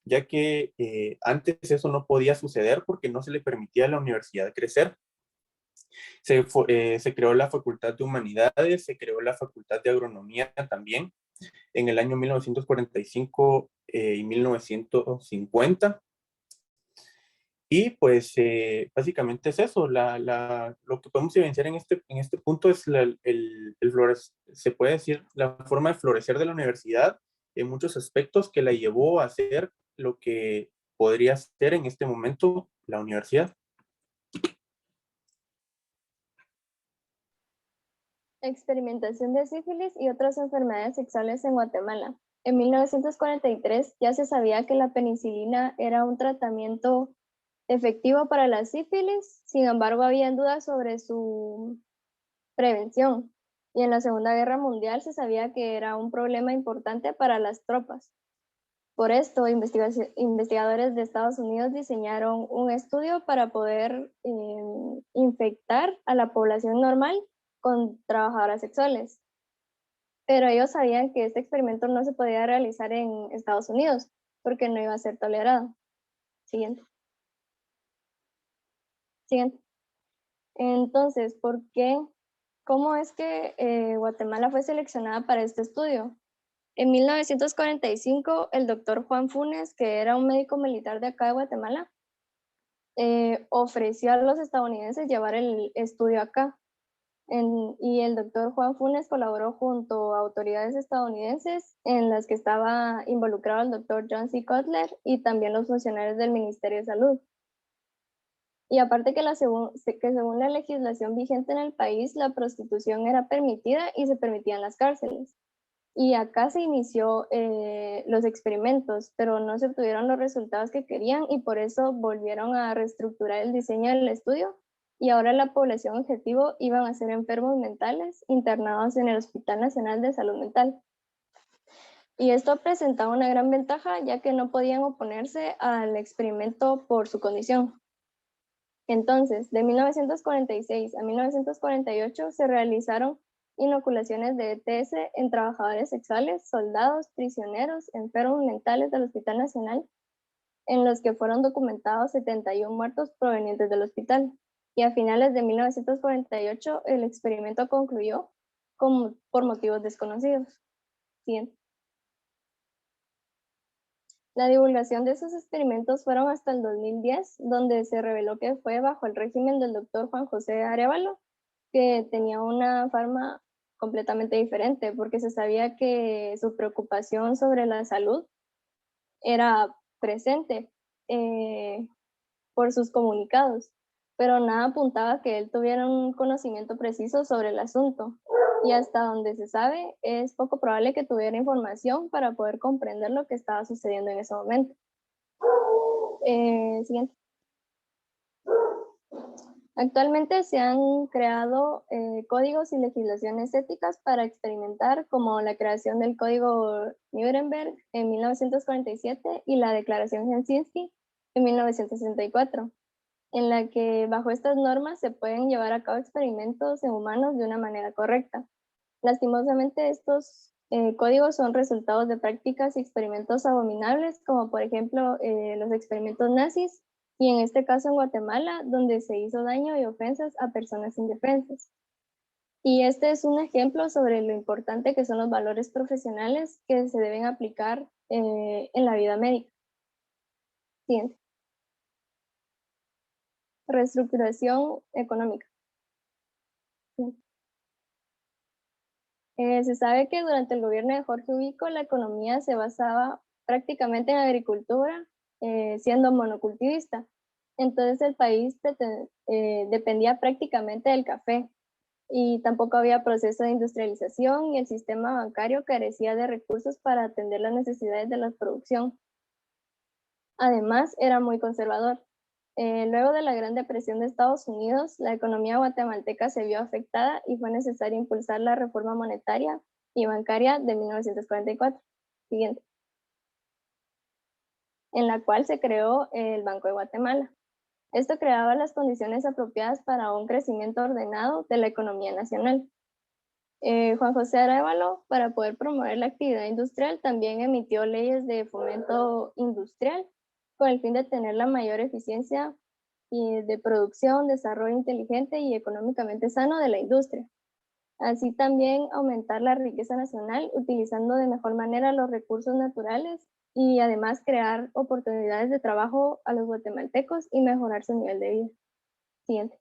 I: ya que antes eso no podía suceder porque no se le permitía a la universidad crecer. Se creó la Facultad de Humanidades, se creó la Facultad de Agronomía también en el año 1945 y 1950. Y pues básicamente es eso, lo que podemos evidenciar en este punto es se puede decir, la forma de florecer de la universidad en muchos aspectos que la llevó a ser lo que podría ser en este momento la universidad.
J: Experimentación de sífilis y otras enfermedades sexuales en Guatemala. En 1943 ya se sabía que la penicilina era un tratamiento efectivo para la sífilis, sin embargo había dudas sobre su prevención. Y en la Segunda Guerra Mundial se sabía que era un problema importante para las tropas. Por esto, investigadores de Estados Unidos diseñaron un estudio para poder infectar a la población normal con trabajadoras sexuales. Pero ellos sabían que este experimento no se podía realizar en Estados Unidos porque no iba a ser tolerado. Siguiente. Entonces, ¿por qué? ¿Cómo es que Guatemala fue seleccionada para este estudio? En 1945, el doctor Juan Funes, que era un médico militar de acá de Guatemala, ofreció a los estadounidenses llevar el estudio acá. Y el doctor Juan Funes colaboró junto a autoridades estadounidenses en las que estaba involucrado el doctor John C. Cutler y también los funcionarios del Ministerio de Salud. Y aparte que según la legislación vigente en el país, la prostitución era permitida y se permitía en las cárceles. Y acá se inició los experimentos, pero no se obtuvieron los resultados que querían y por eso volvieron a reestructurar el diseño del estudio y ahora la población objetivo iban a ser enfermos mentales internados en el Hospital Nacional de Salud Mental. Y esto presentaba una gran ventaja ya que no podían oponerse al experimento por su condición. Entonces, de 1946 a 1948 se realizaron inoculaciones de ETS en trabajadores sexuales, soldados, prisioneros, enfermos mentales del Hospital Nacional, en los que fueron documentados 71 muertos provenientes del hospital. Y a finales de 1948 el experimento concluyó por motivos desconocidos. Siguiente. La divulgación de esos experimentos fueron hasta el 2010, donde se reveló que fue bajo el régimen del doctor Juan José Arévalo, que tenía una forma completamente diferente, porque se sabía que su preocupación sobre la salud era presente por sus comunicados, pero nada apuntaba a que él tuviera un conocimiento preciso sobre el asunto. Y hasta donde se sabe, es poco probable que tuviera información para poder comprender lo que estaba sucediendo en ese momento. Siguiente. Actualmente se han creado códigos y legislaciones éticas para experimentar, como la creación del Código Nuremberg en 1947 y la Declaración Helsinki en 1964. en la que bajo estas normas se pueden llevar a cabo experimentos en humanos de una manera correcta. Lastimosamente, estos códigos son resultados de prácticas y experimentos abominables, como por ejemplo los experimentos nazis, y en este caso en Guatemala, donde se hizo daño y ofensas a personas indefensas. Y este es un ejemplo sobre lo importante que son los valores profesionales que se deben aplicar en la vida médica. Siguiente. Reestructuración económica. Se sabe que durante el gobierno de Jorge Ubico la economía se basaba prácticamente en agricultura, siendo monocultivista. Entonces el país dependía prácticamente del café y tampoco había proceso de industrialización y el sistema bancario carecía de recursos para atender las necesidades de la producción. Además, era muy conservador. Luego de la Gran Depresión de Estados Unidos, la economía guatemalteca se vio afectada y fue necesario impulsar la reforma monetaria y bancaria de 1944, siguiente, en la cual se creó el Banco de Guatemala. Esto creaba las condiciones apropiadas para un crecimiento ordenado de la economía nacional. Juan José Arévalo, para poder promover la actividad industrial, también emitió leyes de fomento industrial con el fin de tener la mayor eficiencia de producción, desarrollo inteligente y económicamente sano de la industria. Así también aumentar la riqueza nacional utilizando de mejor manera los recursos naturales y además crear oportunidades de trabajo a los guatemaltecos y mejorar su nivel de vida. Siguiente.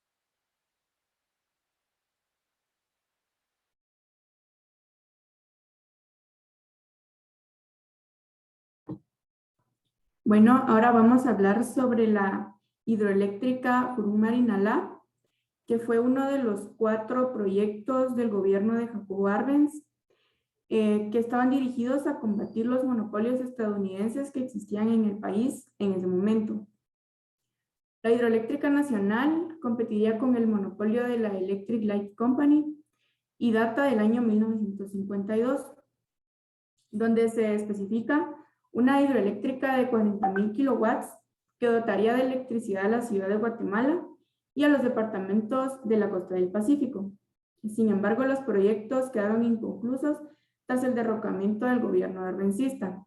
K: Bueno, ahora vamos a hablar sobre la hidroeléctrica Jurumarinalá, que fue uno de los 4 proyectos del gobierno de Jacobo Arbenz, que estaban dirigidos a combatir los monopolios estadounidenses que existían en el país en ese momento. La hidroeléctrica nacional competiría con el monopolio de la Electric Light Company y data del año 1952, donde se especifica una hidroeléctrica de 40.000 kilowatts que dotaría de electricidad a la ciudad de Guatemala y a los departamentos de la costa del Pacífico. Sin embargo, los proyectos quedaron inconclusos tras el derrocamiento del gobierno arbencista.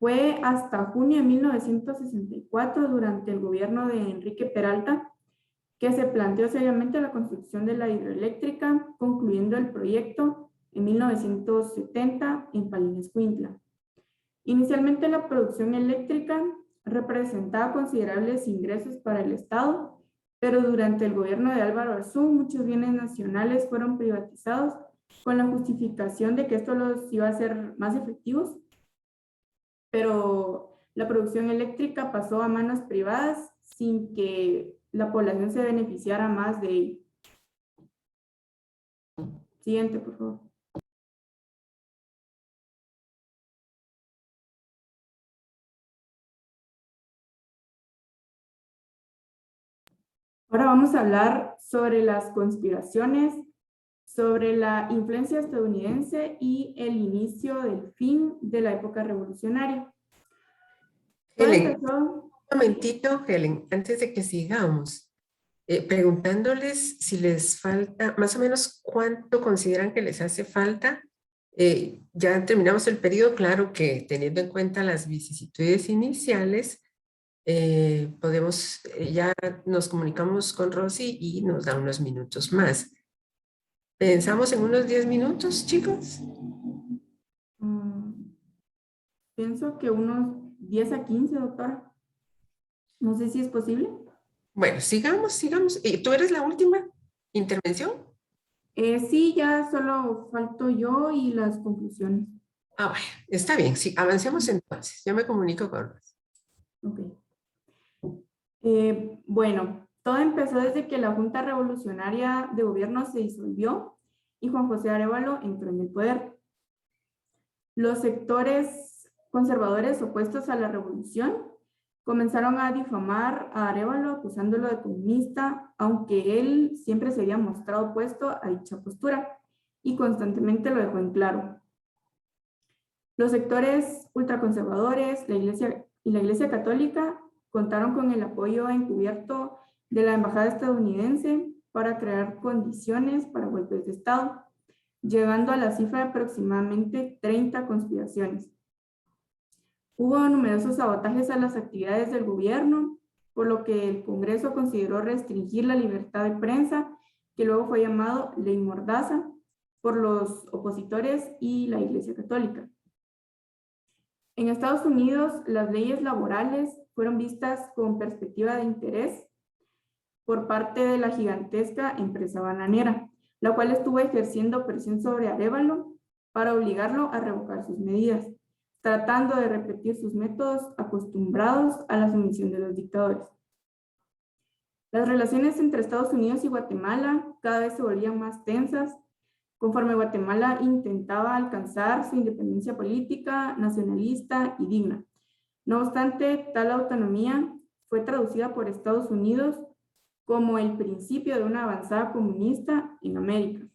K: Fue hasta junio de 1964, durante el gobierno de Enrique Peralta, que se planteó seriamente la construcción de la hidroeléctrica, concluyendo el proyecto en 1970 en Palín-Escuintla. Inicialmente la producción eléctrica representaba considerables ingresos para el Estado, pero durante el gobierno de Álvaro Arzú muchos bienes nacionales fueron privatizados con la justificación de que esto los iba a hacer más efectivos, pero la producción eléctrica pasó a manos privadas sin que la población se beneficiara más de ello. Siguiente, por favor. Ahora vamos a hablar sobre las conspiraciones, sobre la influencia estadounidense y el inicio del fin de la época revolucionaria.
A: Helen, un momentito, Helen, antes de que sigamos, preguntándoles si les falta, más o menos cuánto consideran que les hace falta. Ya terminamos el periodo, claro que teniendo en cuenta las vicisitudes iniciales, ya nos comunicamos con Rosy y nos da unos minutos más. ¿Pensamos en unos 10 minutos, chicos?
K: Pienso que unos 10 a 15, doctora. No sé si es posible.
A: Bueno, sigamos. ¿Y tú eres la última intervención?
K: Sí, ya solo falto yo y las conclusiones.
A: Ah, bueno, está bien. Sí, avancemos entonces. Yo me comunico con Rosy.
K: Ok. Bueno, todo empezó desde que la Junta Revolucionaria de Gobierno se disolvió y Juan José Arévalo entró en el poder. Los sectores conservadores opuestos a la revolución comenzaron a difamar a Arévalo acusándolo de comunista, aunque él siempre se había mostrado opuesto a dicha postura y constantemente lo dejó en claro. Los sectores ultraconservadores, la Iglesia Católica, contaron con el apoyo encubierto de la embajada estadounidense para crear condiciones para golpes de Estado, llegando a la cifra de aproximadamente 30 conspiraciones. Hubo numerosos sabotajes a las actividades del gobierno, por lo que el Congreso consideró restringir la libertad de prensa, que luego fue llamado Ley Mordaza, por los opositores y la Iglesia Católica. En Estados Unidos, las leyes laborales fueron vistas con perspectiva de interés por parte de la gigantesca empresa bananera, la cual estuvo ejerciendo presión sobre Arévalo para obligarlo a revocar sus medidas, tratando de repetir sus métodos acostumbrados a la sumisión de los dictadores. Las relaciones entre Estados Unidos y Guatemala cada vez se volvían más tensas, conforme Guatemala intentaba alcanzar su independencia política, nacionalista y digna. No obstante, tal autonomía fue traducida por Estados Unidos como el principio de una avanzada comunista en América.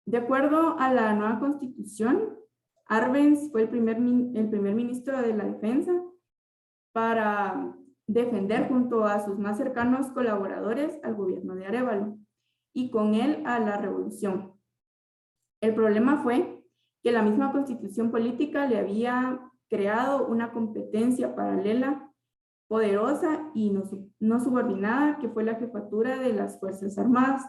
K: De acuerdo a la nueva constitución, Arbenz fue el primer ministro de la Defensa para defender junto a sus más cercanos colaboradores al gobierno de Arévalo y con él a la revolución. El problema fue que la misma constitución política le había creado una competencia paralela, poderosa y no subordinada, que fue la jefatura de las Fuerzas Armadas.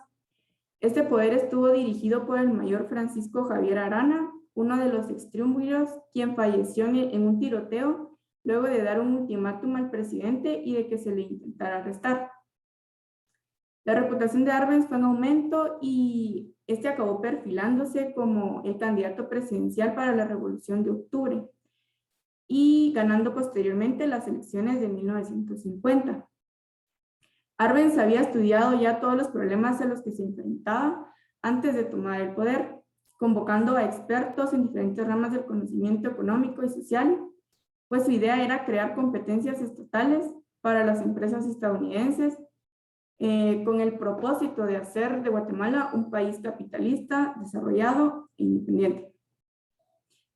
K: Este poder estuvo dirigido por el mayor Francisco Javier Arana, uno de los extriunviros, quien falleció en un tiroteo luego de dar un ultimátum al presidente y de que se le intentara arrestar. La reputación de Arbenz fue en aumento y este acabó perfilándose como el candidato presidencial para la Revolución de Octubre y ganando posteriormente las elecciones de 1950. Arbenz había estudiado ya todos los problemas a los que se enfrentaba antes de tomar el poder, convocando a expertos en diferentes ramas del conocimiento económico y social, pues su idea era crear competencias estatales para las empresas estadounidenses con el propósito de hacer de Guatemala un país capitalista, desarrollado e independiente.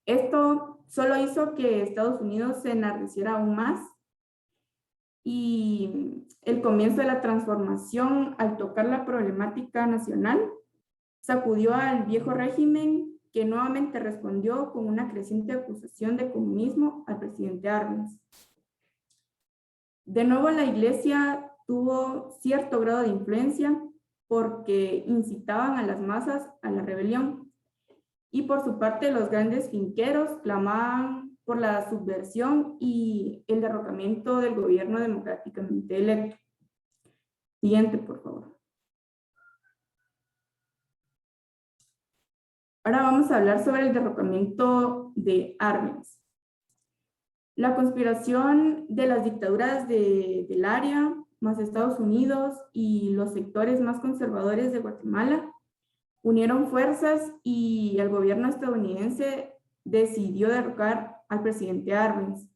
K: Esto solo hizo que Estados Unidos se enardeciera aún más y el comienzo de la transformación al tocar la problemática nacional sacudió al viejo régimen, que nuevamente respondió con una creciente acusación de comunismo al presidente Arbenz. De nuevo, la Iglesia tuvo cierto grado de influencia porque incitaban a las masas a la rebelión. Y por su parte, los grandes finqueros clamaban por la subversión y el derrocamiento del gobierno democráticamente electo. Siguiente, por favor. Ahora vamos a hablar sobre el derrocamiento de Arbenz. La conspiración de las dictaduras del área, más Estados Unidos y los sectores más conservadores de Guatemala, unieron fuerzas y el gobierno estadounidense decidió derrocar al presidente Arbenz.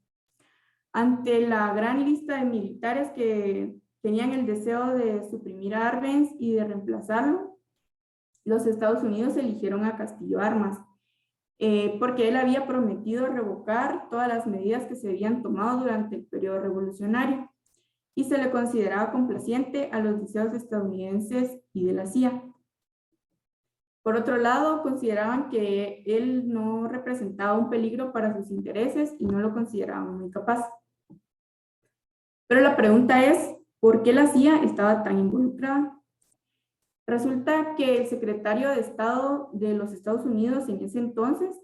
K: Ante la gran lista de militares que tenían el deseo de suprimir a Arbenz y de reemplazarlo, los Estados Unidos eligieron a Castillo Armas, porque él había prometido revocar todas las medidas que se habían tomado durante el periodo revolucionario y se le consideraba complaciente a los deseos estadounidenses y de la CIA. Por otro lado, consideraban que él no representaba un peligro para sus intereses y no lo consideraban muy capaz. Pero la pregunta es, ¿por qué la CIA estaba tan involucrada? Resulta que el secretario de Estado de los Estados Unidos en ese entonces,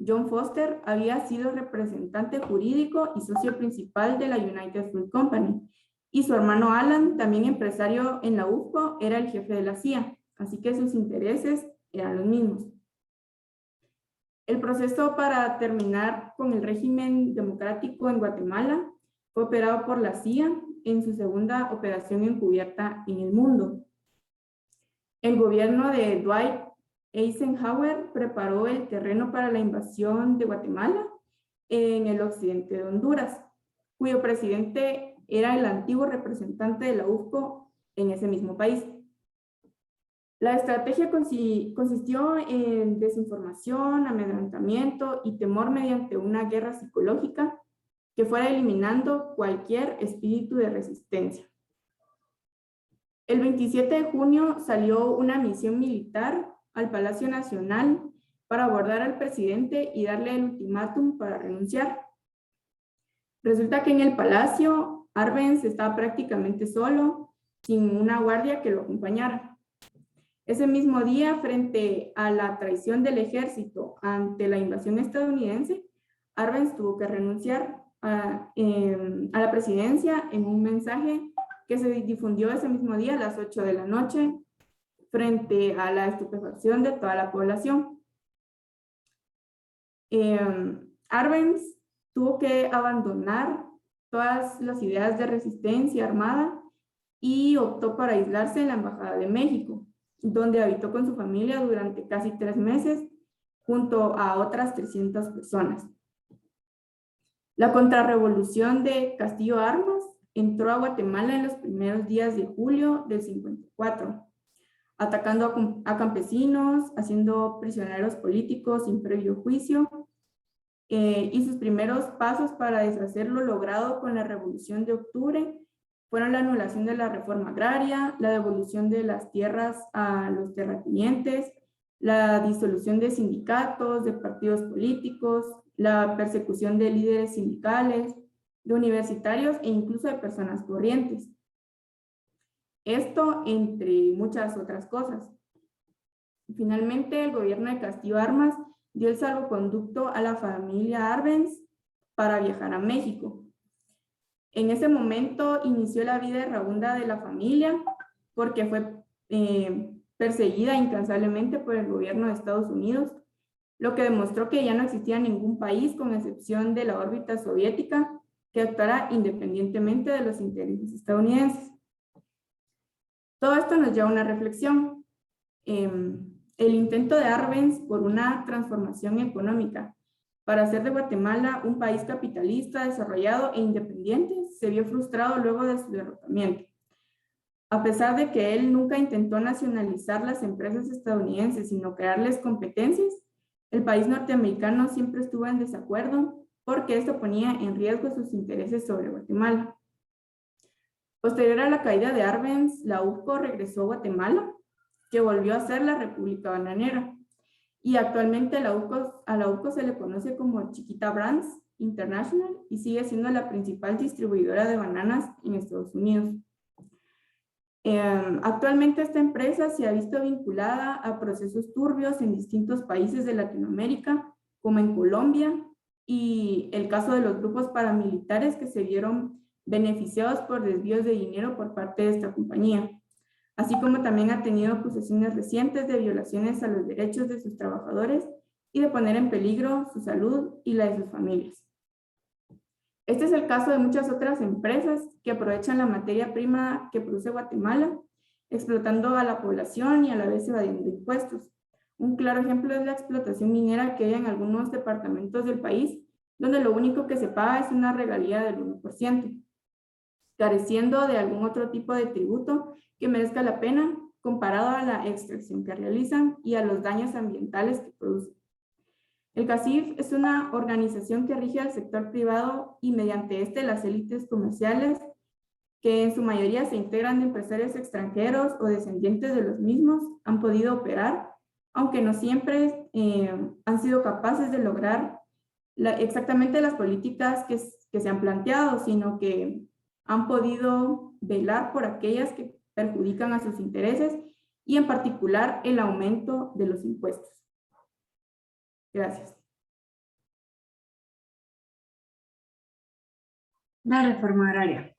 K: John Foster, había sido representante jurídico y socio principal de la United Fruit Company, y su hermano Alan, también empresario en la UFCO, era el jefe de la CIA, así que sus intereses eran los mismos. El proceso para terminar con el régimen democrático en Guatemala fue operado por la CIA en su segunda operación encubierta en el mundo. El gobierno de Dwight Eisenhower preparó el terreno para la invasión de Guatemala en el occidente de Honduras, cuyo presidente era el antiguo representante de la UFCO en ese mismo país. La estrategia consistió en desinformación, amedrentamiento y temor mediante una guerra psicológica que fuera eliminando cualquier espíritu de resistencia. El 27 de junio salió una misión militar al Palacio Nacional para abordar al presidente y darle el ultimátum para renunciar. Resulta que en el palacio Arbenz estaba prácticamente solo, sin una guardia que lo acompañara. Ese mismo día, frente a la traición del ejército ante la invasión estadounidense, Arbenz tuvo que renunciar a la presidencia en un mensaje que se difundió ese mismo día a las 8 de la noche frente a la estupefacción de toda la población. Arbenz tuvo que abandonar todas las ideas de resistencia armada y optó por aislarse en la Embajada de México, donde habitó con su familia durante casi 3 meses junto a otras 300 personas. La contrarrevolución de Castillo Armas entró a Guatemala en los primeros días de julio del 54, atacando a campesinos, haciendo prisioneros políticos sin previo juicio, y sus primeros pasos para deshacer lo logrado con la Revolución de Octubre fueron la anulación de la reforma agraria, la devolución de las tierras a los terratenientes, la disolución de sindicatos, de partidos políticos, la persecución de líderes sindicales, de universitarios e incluso de personas corrientes. Esto entre muchas otras cosas. Finalmente, el gobierno de Castillo Armas dio el salvoconducto a la familia Arbenz para viajar a México. En ese momento inició la vida errabunda de la familia porque fue perseguida incansablemente por el gobierno de Estados Unidos, lo que demostró que ya no existía ningún país, con excepción de la órbita soviética, que actuara independientemente de los intereses estadounidenses. Todo esto nos lleva a una reflexión. El intento de Arbenz por una transformación económica para hacer de Guatemala un país capitalista, desarrollado e independiente se vio frustrado luego de su derrotamiento. A pesar de que él nunca intentó nacionalizar las empresas estadounidenses, sino crearles competencias, el país norteamericano siempre estuvo en desacuerdo porque esto ponía en riesgo sus intereses sobre Guatemala. Posterior a la caída de Arbenz, la UPCO regresó a Guatemala, que volvió a ser la República Bananera. Y actualmente a la UPCO se le conoce como Chiquita Brands International y sigue siendo la principal distribuidora de bananas en Estados Unidos. Actualmente esta empresa se ha visto vinculada a procesos turbios en distintos países de Latinoamérica, como en Colombia, y el caso de los grupos paramilitares que se vieron beneficiados por desvíos de dinero por parte de esta compañía, así como también ha tenido acusaciones recientes de violaciones a los derechos de sus trabajadores y de poner en peligro su salud y la de sus familias. Este es el caso de muchas otras empresas que aprovechan la materia prima que produce Guatemala, explotando a la población y a la vez evadiendo impuestos. Un claro ejemplo es la explotación minera que hay en algunos departamentos del país, donde lo único que se paga es una regalía del 1%, careciendo de algún otro tipo de tributo que merezca la pena comparado a la extracción que realizan y a los daños ambientales que producen. El CACIF es una organización que rige al sector privado y mediante este las élites comerciales, que en su mayoría se integran de empresarios extranjeros o descendientes de los mismos, han podido operar, aunque no siempre han sido capaces de lograr exactamente las políticas que se han planteado, sino que han podido velar por aquellas que perjudican a sus intereses y en particular el aumento de los impuestos. Gracias.
L: La reforma agraria.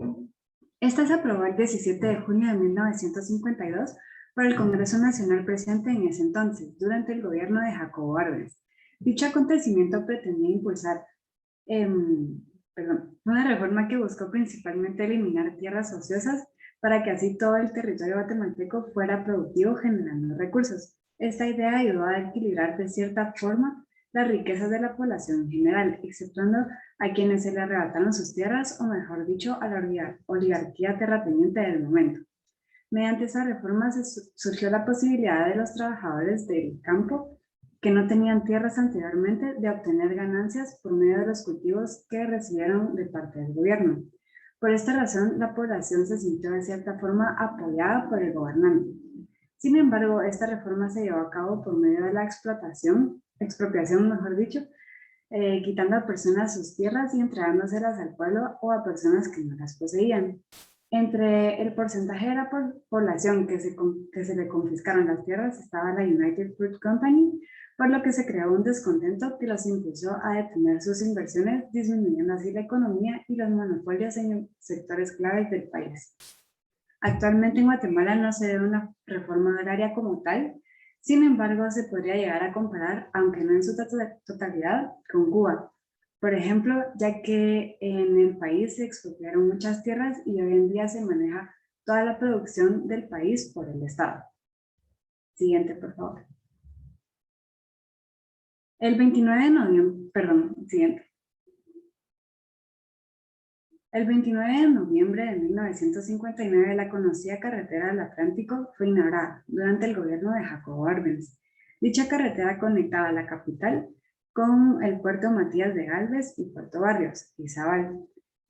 L: Esta se aprobó el 17 de junio de 1952 por el Congreso Nacional presente en ese entonces, durante el gobierno de Jacobo Arbenz. Dicho acontecimiento pretendía impulsar una reforma que buscó principalmente eliminar tierras ociosas para que así todo el territorio guatemalteco fuera productivo, generando recursos. Esta idea ayudó a equilibrar de cierta forma las riquezas de la población en general, exceptuando a quienes se le arrebataron sus tierras, o mejor dicho, a la oligarquía terrateniente del momento. Mediante esa reforma surgió la posibilidad de los trabajadores del campo que no tenían tierras anteriormente de obtener ganancias por medio de los cultivos que recibieron de parte del gobierno. Por esta razón, la población se sintió de cierta forma apoyada por el gobernante. Sin embargo, esta reforma se llevó a cabo por medio de la expropiación, mejor dicho, quitando a personas sus tierras y entregándoselas al pueblo o a personas que no las poseían. Entre el porcentaje de la población que se le confiscaron las tierras estaba la United Fruit Company, por lo que se creó un descontento que los impulsó a detener sus inversiones, disminuyendo así la economía y los monopolios en sectores claves del país. Actualmente en Guatemala no se ve una reforma agraria como tal, sin embargo se podría llegar a comparar, aunque no en su totalidad, con Cuba. Por ejemplo, ya que en el país se expropiaron muchas tierras y hoy en día se maneja toda la producción del país por el Estado. Siguiente, por favor. El 29 de noviembre de 1959, la conocida carretera del Atlántico fue inaugurada durante el gobierno de Jacobo Arbenz. Dicha carretera conectaba la capital con el puerto Matías de Gálvez y Puerto Barrios, Izabal.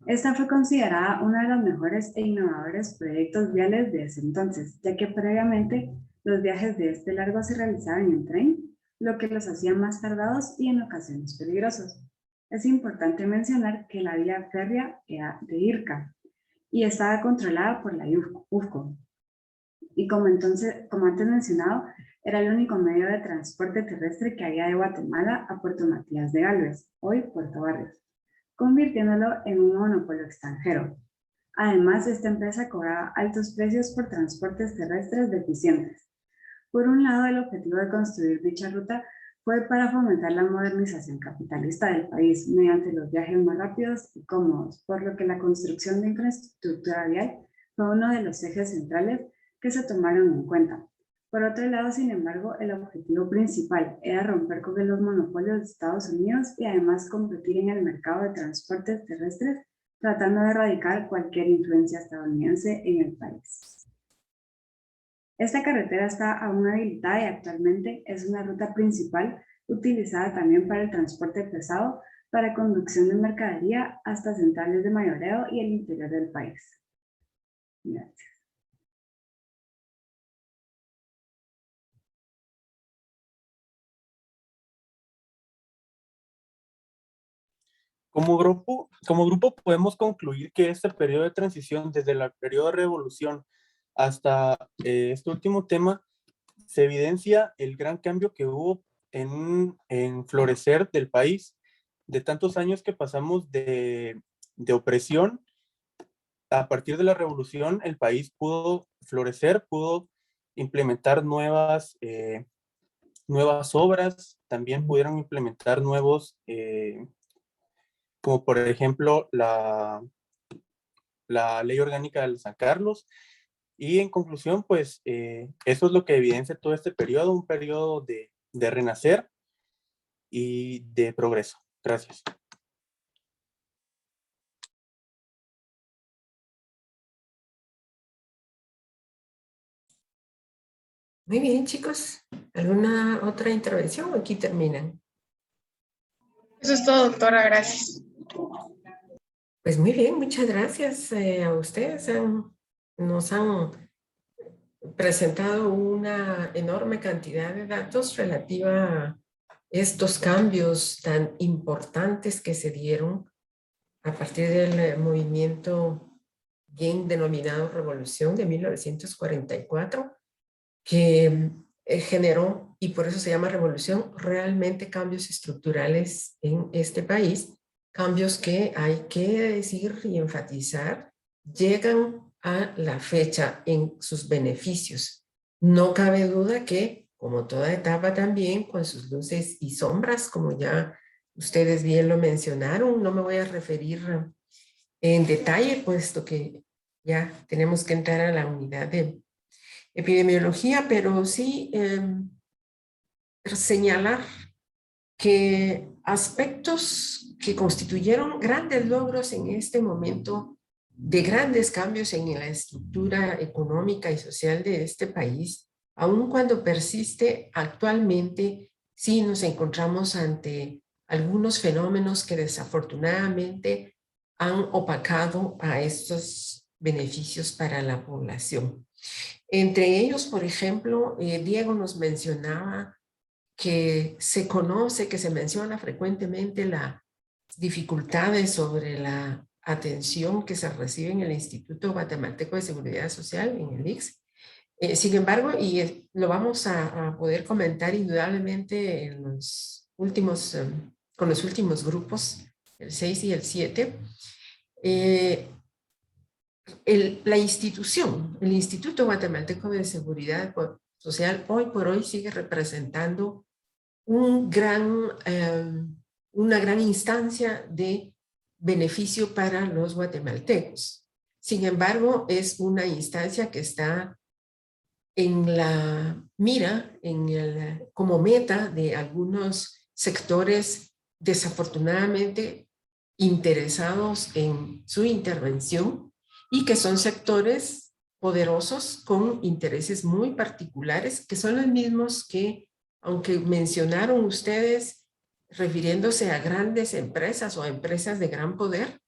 L: Esta fue considerada uno de los mejores e innovadores proyectos viales de ese entonces, ya que previamente los viajes de este largo se realizaban en tren, lo que los hacía más tardados y en ocasiones peligrosos. Es importante mencionar que la vía férrea era de IRCA y estaba controlada por la UFCO. Y como antes mencionado, era el único medio de transporte terrestre que había de Guatemala a Puerto Matías de Gálvez, hoy Puerto Barrios, convirtiéndolo en un monopolio extranjero. Además, esta empresa cobraba altos precios por transportes terrestres deficientes. Por un lado, el objetivo de construir dicha ruta fue para fomentar la modernización capitalista del país mediante los viajes más rápidos y cómodos, por lo que la construcción de infraestructura vial fue uno de los ejes centrales que se tomaron en cuenta. Por otro lado, sin embargo, el objetivo principal era romper con los monopolios de Estados Unidos y además competir en el mercado de transportes terrestres, tratando de erradicar cualquier influencia estadounidense en el país. Esta carretera está aún habilitada y actualmente es una ruta principal utilizada también para el transporte pesado, para conducción de mercadería hasta centrales de mayoreo y el interior del país. Gracias.
I: Como grupo podemos concluir que este periodo de transición, desde el periodo de revolución hasta este último tema, se evidencia el gran cambio que hubo en florecer del país, de tantos años que pasamos de opresión. A partir de la revolución, el país pudo florecer, pudo implementar nuevas obras, también pudieron implementar nuevos, como por ejemplo la Ley Orgánica de San Carlos. Y en conclusión, pues eso es lo que evidencia todo este periodo, un periodo de renacer y de progreso. Gracias.
A: Muy bien, chicos. ¿Alguna otra intervención o aquí terminan?
D: Eso es todo, doctora. Gracias.
A: Pues muy bien, muchas gracias a ustedes. Nos han presentado una enorme cantidad de datos relativa a estos cambios tan importantes que se dieron a partir del movimiento bien denominado Revolución de 1944, que generó, y por eso se llama revolución, realmente cambios estructurales en este país, cambios que hay que decir y enfatizar, llegan a la fecha en sus beneficios. No cabe duda que, como toda etapa también, con sus luces y sombras, como ya ustedes bien lo mencionaron, no me voy a referir en detalle, puesto que ya tenemos que entrar a la unidad de epidemiología, pero sí señalar que aspectos que constituyeron grandes logros en este momento de grandes cambios en la estructura económica y social de este país, aun cuando persiste actualmente, sí nos encontramos ante algunos fenómenos que desafortunadamente han opacado a estos beneficios para la población. Entre ellos, por ejemplo, Diego nos mencionaba que se conoce, que se menciona frecuentemente las dificultades sobre la atención que se recibe en el Instituto Guatemalteco de Seguridad Social, en el ICS. Sin embargo, y lo vamos a poder comentar indudablemente en los últimos, con los últimos grupos, el 6 y el 7, la institución, el Instituto Guatemalteco de Seguridad Social, hoy por hoy sigue representando una gran instancia de beneficio para los guatemaltecos. Sin embargo, es una instancia que está en la mira, como meta de algunos sectores desafortunadamente interesados en su intervención y que son sectores poderosos con intereses muy particulares, que son los mismos que, aunque mencionaron ustedes refiriéndose a grandes empresas o a empresas de gran poder,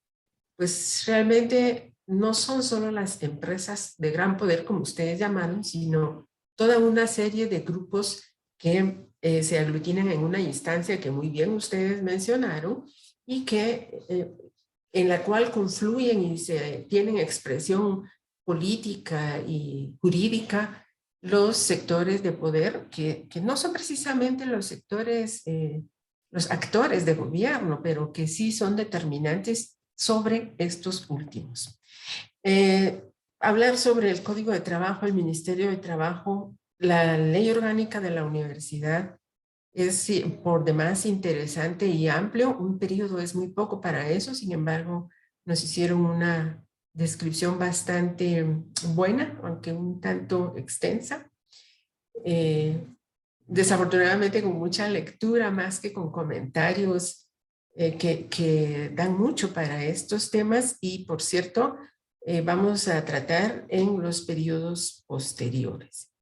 A: pues realmente no son solo las empresas de gran poder como ustedes llamaron, sino toda una serie de grupos que se aglutinan en una instancia que muy bien ustedes mencionaron y que en la cual confluyen y se tienen expresión política y jurídica los sectores de poder que no son precisamente los sectores, los actores de gobierno, pero que sí son determinantes sobre estos últimos. Hablar sobre el Código de Trabajo, el Ministerio de Trabajo, la Ley Orgánica de la Universidad es por demás interesante y amplio. Un periodo es muy poco para eso, sin embargo, nos hicieron una descripción bastante buena, aunque un tanto extensa. Desafortunadamente con mucha lectura más que con comentarios que dan mucho para estos temas y, por cierto, vamos a tratar en los periodos posteriores.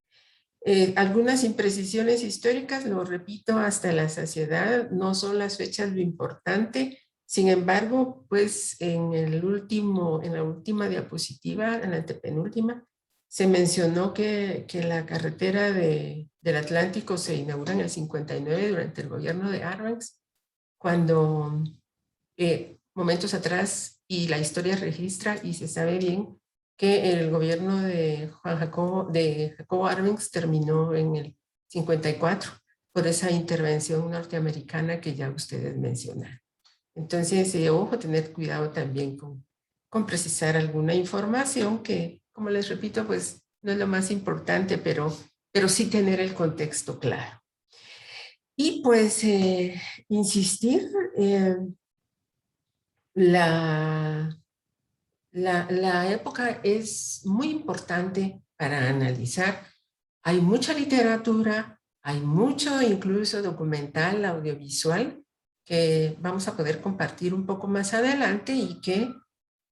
A: Algunas imprecisiones históricas, lo repito hasta la saciedad, no son las fechas lo importante. Sin embargo, pues en la última diapositiva, en la antepenúltima, se mencionó que la carretera del Atlántico se inaugura en el 59 durante el gobierno de Arbenz, cuando momentos atrás, y la historia registra y se sabe bien, que el gobierno de Jacobo Arbenz terminó en el 54 por esa intervención norteamericana que ya ustedes mencionaron. Entonces, ojo, tener cuidado también con precisar alguna información que, como les repito, pues no es lo más importante, pero sí tener el contexto claro. Y pues insistir, la época es muy importante para analizar. Hay mucha literatura, hay mucho incluso documental, audiovisual, que vamos a poder compartir un poco más adelante y que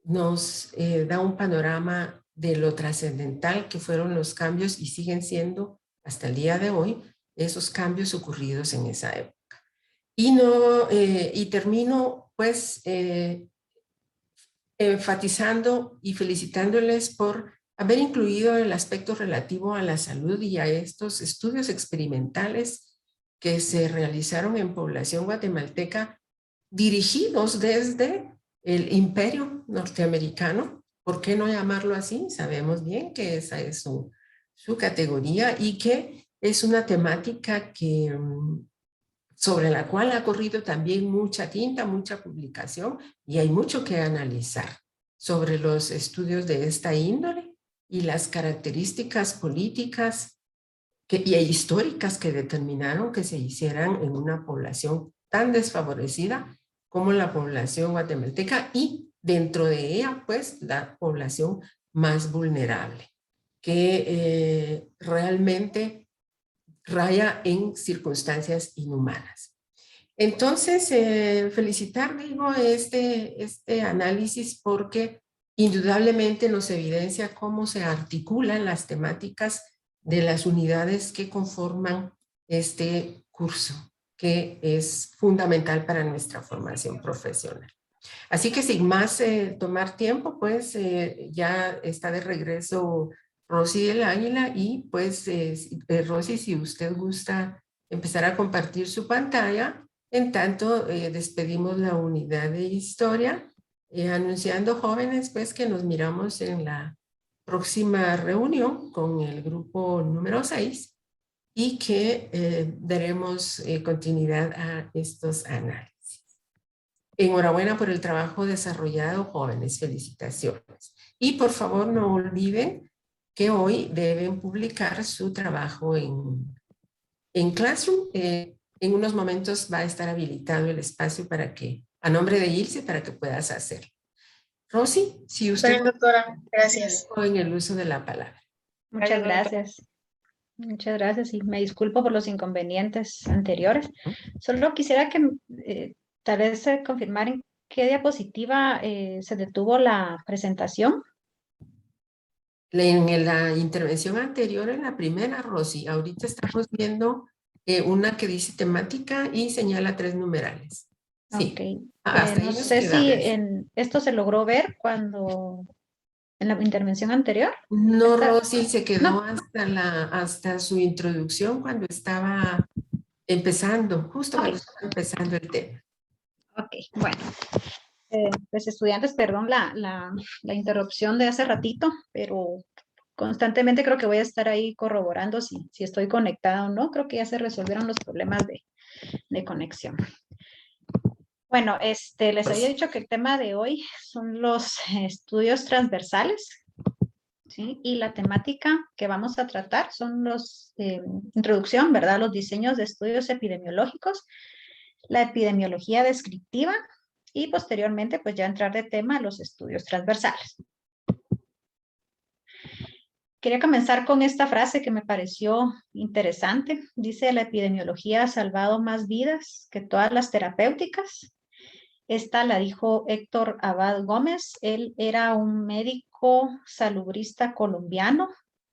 A: nos da un panorama de lo trascendental que fueron los cambios y siguen siendo hasta el día de hoy esos cambios ocurridos en esa época. Y termino pues enfatizando y felicitándoles por haber incluido el aspecto relativo a la salud y a estos estudios experimentales que se realizaron en población guatemalteca dirigidos desde el imperio norteamericano. ¿Por qué no llamarlo así? Sabemos bien que esa es su categoría y que es una temática que sobre la cual ha corrido también mucha tinta, mucha publicación, y hay mucho que analizar sobre los estudios de esta índole y las características políticas y históricas que determinaron que se hicieran en una población tan desfavorecida como la población guatemalteca y dentro de ella, pues, la población más vulnerable, que realmente raya en circunstancias inhumanas. Entonces, felicitar, digo, este análisis porque indudablemente nos evidencia cómo se articulan las temáticas de las unidades que conforman este curso, que es fundamental para nuestra formación profesional. Así que sin más tomar tiempo, pues ya está de regreso Rosy del Águila y pues Rosy, si usted gusta empezar a compartir su pantalla, en tanto despedimos la unidad de historia, anunciando jóvenes pues que nos miramos en la próxima reunión con el grupo número 6 y que daremos continuidad a estos análisis. Enhorabuena por el trabajo desarrollado, jóvenes. Felicitaciones. Y por favor no olviden que hoy deben publicar su trabajo en Classroom. En unos momentos va a estar habilitado el espacio para que, a nombre de Ilse, para que puedas hacerlo. Rosy, si usted...
D: Bien, doctora, gracias.
A: En el uso de la palabra.
M: Muchas gracias. Muchas gracias y me disculpo por los inconvenientes anteriores. Solo quisiera que tal vez confirmar en qué diapositiva se detuvo la presentación.
A: En la intervención anterior, en la primera, Rosy, ahorita estamos viendo una que dice temática y señala 3 numerales. Sí.
M: Okay.
A: Hasta
M: No sé si esto se logró ver cuando en la intervención anterior.
A: No, Rosy, se quedó hasta su introducción cuando estaba empezando, justo cuando estaba empezando el tema.
M: Ok, bueno. Pues estudiantes, perdón la interrupción de hace ratito, pero constantemente creo que voy a estar ahí corroborando si estoy conectada o no. Creo que ya se resolvieron los problemas de conexión. Bueno, les había dicho que el tema de hoy son los estudios transversales, ¿sí? Y la temática que vamos a tratar son los, introducción, ¿verdad? Los diseños de estudios epidemiológicos, la epidemiología descriptiva y posteriormente pues ya entrar de tema a los estudios transversales. Quería comenzar con esta frase que me pareció interesante. Dice, la epidemiología ha salvado más vidas que todas las terapéuticas. Esta la dijo Héctor Abad Gómez. Él era un médico salubrista colombiano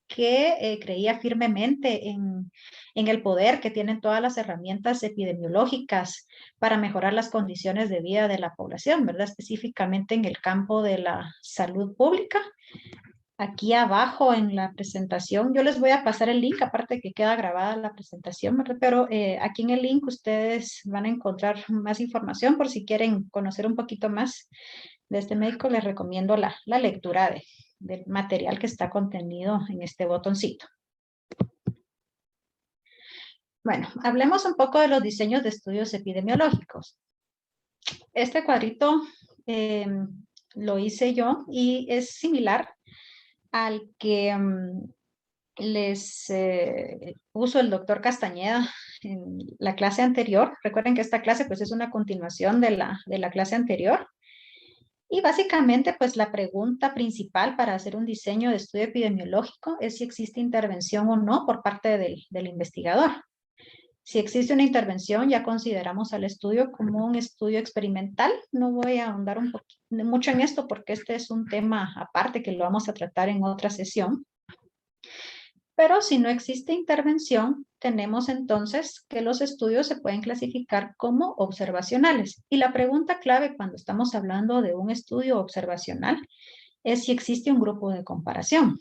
M: que creía firmemente en el poder que tienen todas las herramientas epidemiológicas para mejorar las condiciones de vida de la población, ¿verdad? Específicamente en el campo de la salud pública. Aquí abajo en la presentación, yo les voy a pasar el link, aparte de que queda grabada la presentación, ¿verdad? Pero aquí en el link ustedes van a encontrar más información por si quieren conocer un poquito más de este médico. Les recomiendo la lectura del material que está contenido en este botoncito. Bueno, hablemos un poco de los diseños de estudios epidemiológicos. Este cuadrito lo hice yo y es similar al que les puso el doctor Castañeda en la clase anterior. Recuerden que esta clase pues es una continuación de la clase anterior. Y básicamente pues la pregunta principal para hacer un diseño de estudio epidemiológico es si existe intervención o no por parte del investigador. Si existe una intervención, ya consideramos al estudio como un estudio experimental. No voy a ahondar mucho en esto porque este es un tema aparte que lo vamos a tratar en otra sesión. Pero si no existe intervención, tenemos entonces que los estudios se pueden clasificar como observacionales. Y la pregunta clave cuando estamos hablando de un estudio observacional es si existe un grupo de comparación.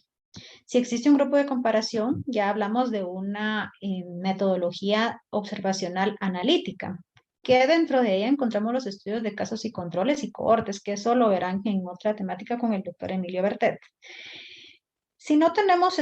M: Si existe un grupo de comparación, ya hablamos de una metodología observacional analítica, que dentro de ella encontramos los estudios de casos y controles y cohortes, que eso lo verán en otra temática con el doctor Emilio Bertet. Si no tenemos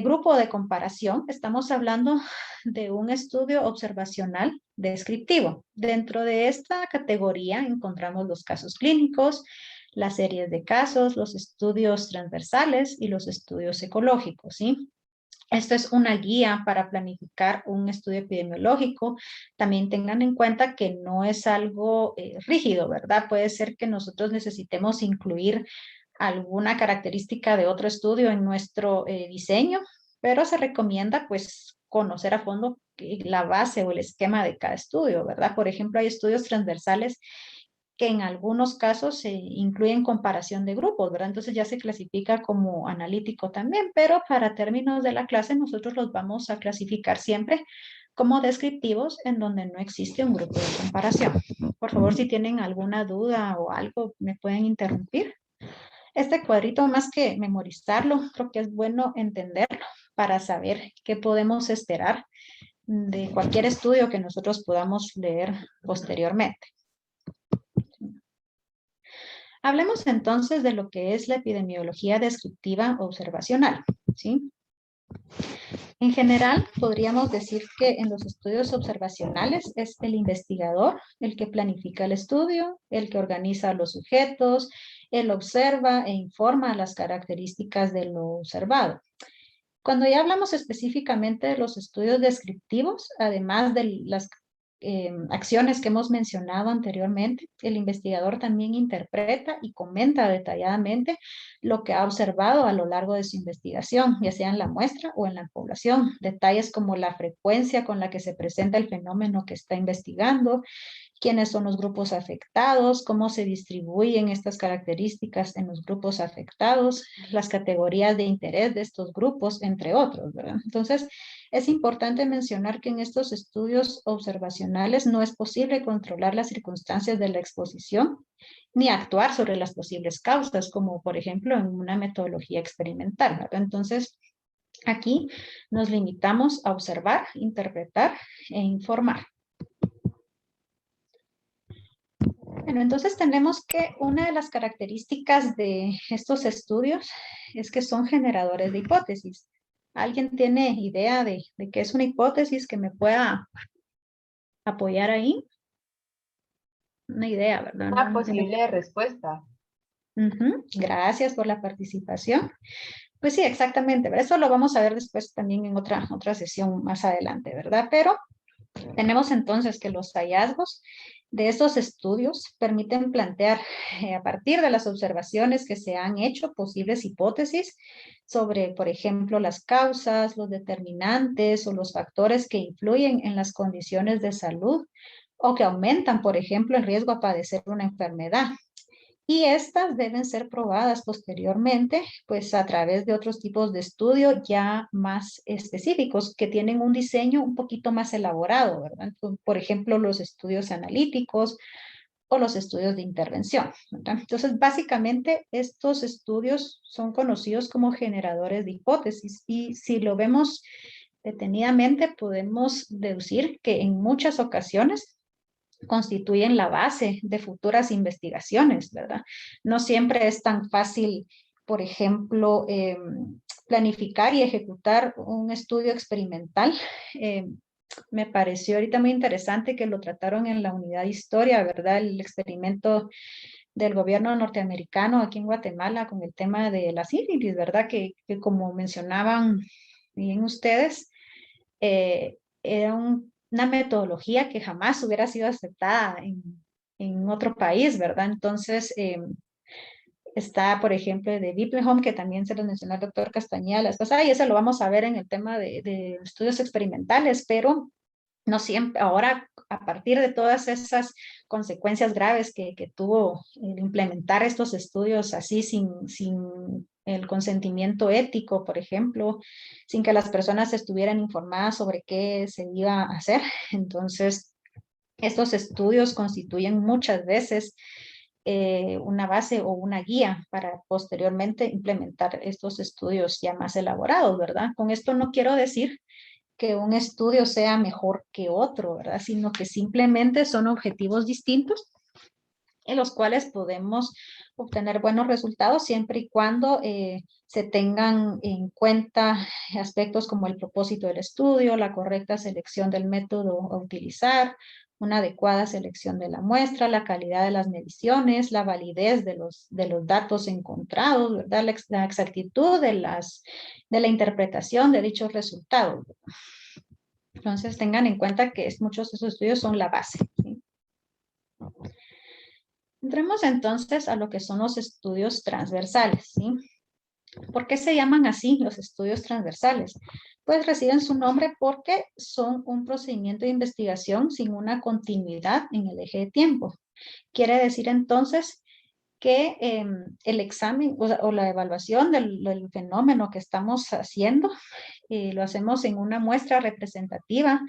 M: grupo de comparación, estamos hablando de un estudio observacional descriptivo. Dentro de esta categoría encontramos los casos clínicos, las series de casos, los estudios transversales y los estudios ecológicos, ¿sí? Esto es una guía para planificar un estudio epidemiológico. También tengan en cuenta que no es algo rígido, ¿verdad? Puede ser que nosotros necesitemos incluir alguna característica de otro estudio en nuestro diseño, pero se recomienda pues conocer a fondo la base o el esquema de cada estudio, ¿verdad? Por ejemplo, hay estudios transversales que en algunos casos incluyen comparación de grupos, ¿verdad? Entonces ya se clasifica como analítico también, pero para términos de la clase nosotros los vamos a clasificar siempre como descriptivos en donde no existe un grupo de comparación. Por favor, si tienen alguna duda o algo, me pueden interrumpir. Este cuadrito, más que memorizarlo, creo que es bueno entenderlo para saber qué podemos esperar de cualquier estudio que nosotros podamos leer posteriormente. Hablemos entonces de lo que es la epidemiología descriptiva observacional, ¿sí? En general, podríamos decir que en los estudios observacionales es el investigador el que planifica el estudio, el que organiza a los sujetos, él observa e informa las características de lo observado. Cuando ya hablamos específicamente de los estudios descriptivos, además de las acciones que hemos mencionado anteriormente, el investigador también interpreta y comenta detalladamente lo que ha observado a lo largo de su investigación, ya sea en la muestra o en la población. Detalles como la frecuencia con la que se presenta el fenómeno que está investigando, quiénes son los grupos afectados, cómo se distribuyen estas características en los grupos afectados, las categorías de interés de estos grupos, entre otros, ¿verdad? Entonces, es importante mencionar que en estos estudios observacionales no es posible controlar las circunstancias de la exposición ni actuar sobre las posibles causas, como por ejemplo en una metodología experimental, ¿verdad? Entonces, aquí nos limitamos a observar, interpretar e informar. Bueno, entonces tenemos que una de las características de estos estudios es que son generadores de hipótesis. ¿Alguien tiene idea de qué es una hipótesis que me pueda apoyar ahí? Una idea, ¿verdad?
G: Una posible respuesta.
M: Gracias por la participación. Pues sí, exactamente. Eso lo vamos a ver después también en otra sesión más adelante, ¿verdad? Pero tenemos entonces que los hallazgos de estos estudios permiten plantear a partir de las observaciones que se han hecho posibles hipótesis sobre, por ejemplo, las causas, los determinantes o los factores que influyen en las condiciones de salud o que aumentan, por ejemplo, el riesgo a padecer una enfermedad. Y estas deben ser probadas posteriormente, pues a través de otros tipos de estudio ya más específicos, que tienen un diseño un poquito más elaborado, ¿verdad? Por ejemplo, los estudios analíticos o los estudios de intervención, ¿verdad? Entonces, básicamente, estos estudios son conocidos como generadores de hipótesis. Y si lo vemos detenidamente, podemos deducir que en muchas ocasiones constituyen la base de futuras investigaciones, ¿verdad? No siempre es tan fácil, por ejemplo, planificar y ejecutar un estudio experimental. Me pareció ahorita muy interesante que lo trataron en la unidad de historia, ¿verdad? El experimento del gobierno norteamericano aquí en Guatemala con el tema de la sífilis, ¿verdad? Que como mencionaban bien ustedes, era una metodología que jamás hubiera sido aceptada en otro país, ¿verdad? Entonces, está, por ejemplo, de Biblehome, que también se lo mencionó el doctor Castañeda la vez pasada, y eso lo vamos a ver en el tema de estudios experimentales, pero no siempre, ahora a partir de todas esas consecuencias graves que tuvo el implementar estos estudios así sin el consentimiento ético, por ejemplo, sin que las personas estuvieran informadas sobre qué se iba a hacer. Entonces, estos estudios constituyen muchas veces una base o una guía para posteriormente implementar estos estudios ya más elaborados, ¿verdad? Con esto no quiero decir que un estudio sea mejor que otro, ¿verdad? Sino que simplemente son objetivos distintos en los cuales podemos obtener buenos resultados siempre y cuando se tengan en cuenta aspectos como el propósito del estudio, la correcta selección del método a utilizar, una adecuada selección de la muestra, la calidad de las mediciones, la validez de los datos encontrados, ¿verdad? La exactitud de la interpretación de dichos resultados. Entonces tengan en cuenta que muchos de esos estudios son la base, ¿sí? Entremos entonces a lo que son los estudios transversales, ¿sí? ¿Por qué se llaman así los estudios transversales? Pues reciben su nombre porque son un procedimiento de investigación sin una continuidad en el eje de tiempo. Quiere decir entonces que el examen o la evaluación del fenómeno que estamos haciendo lo hacemos en una muestra representativa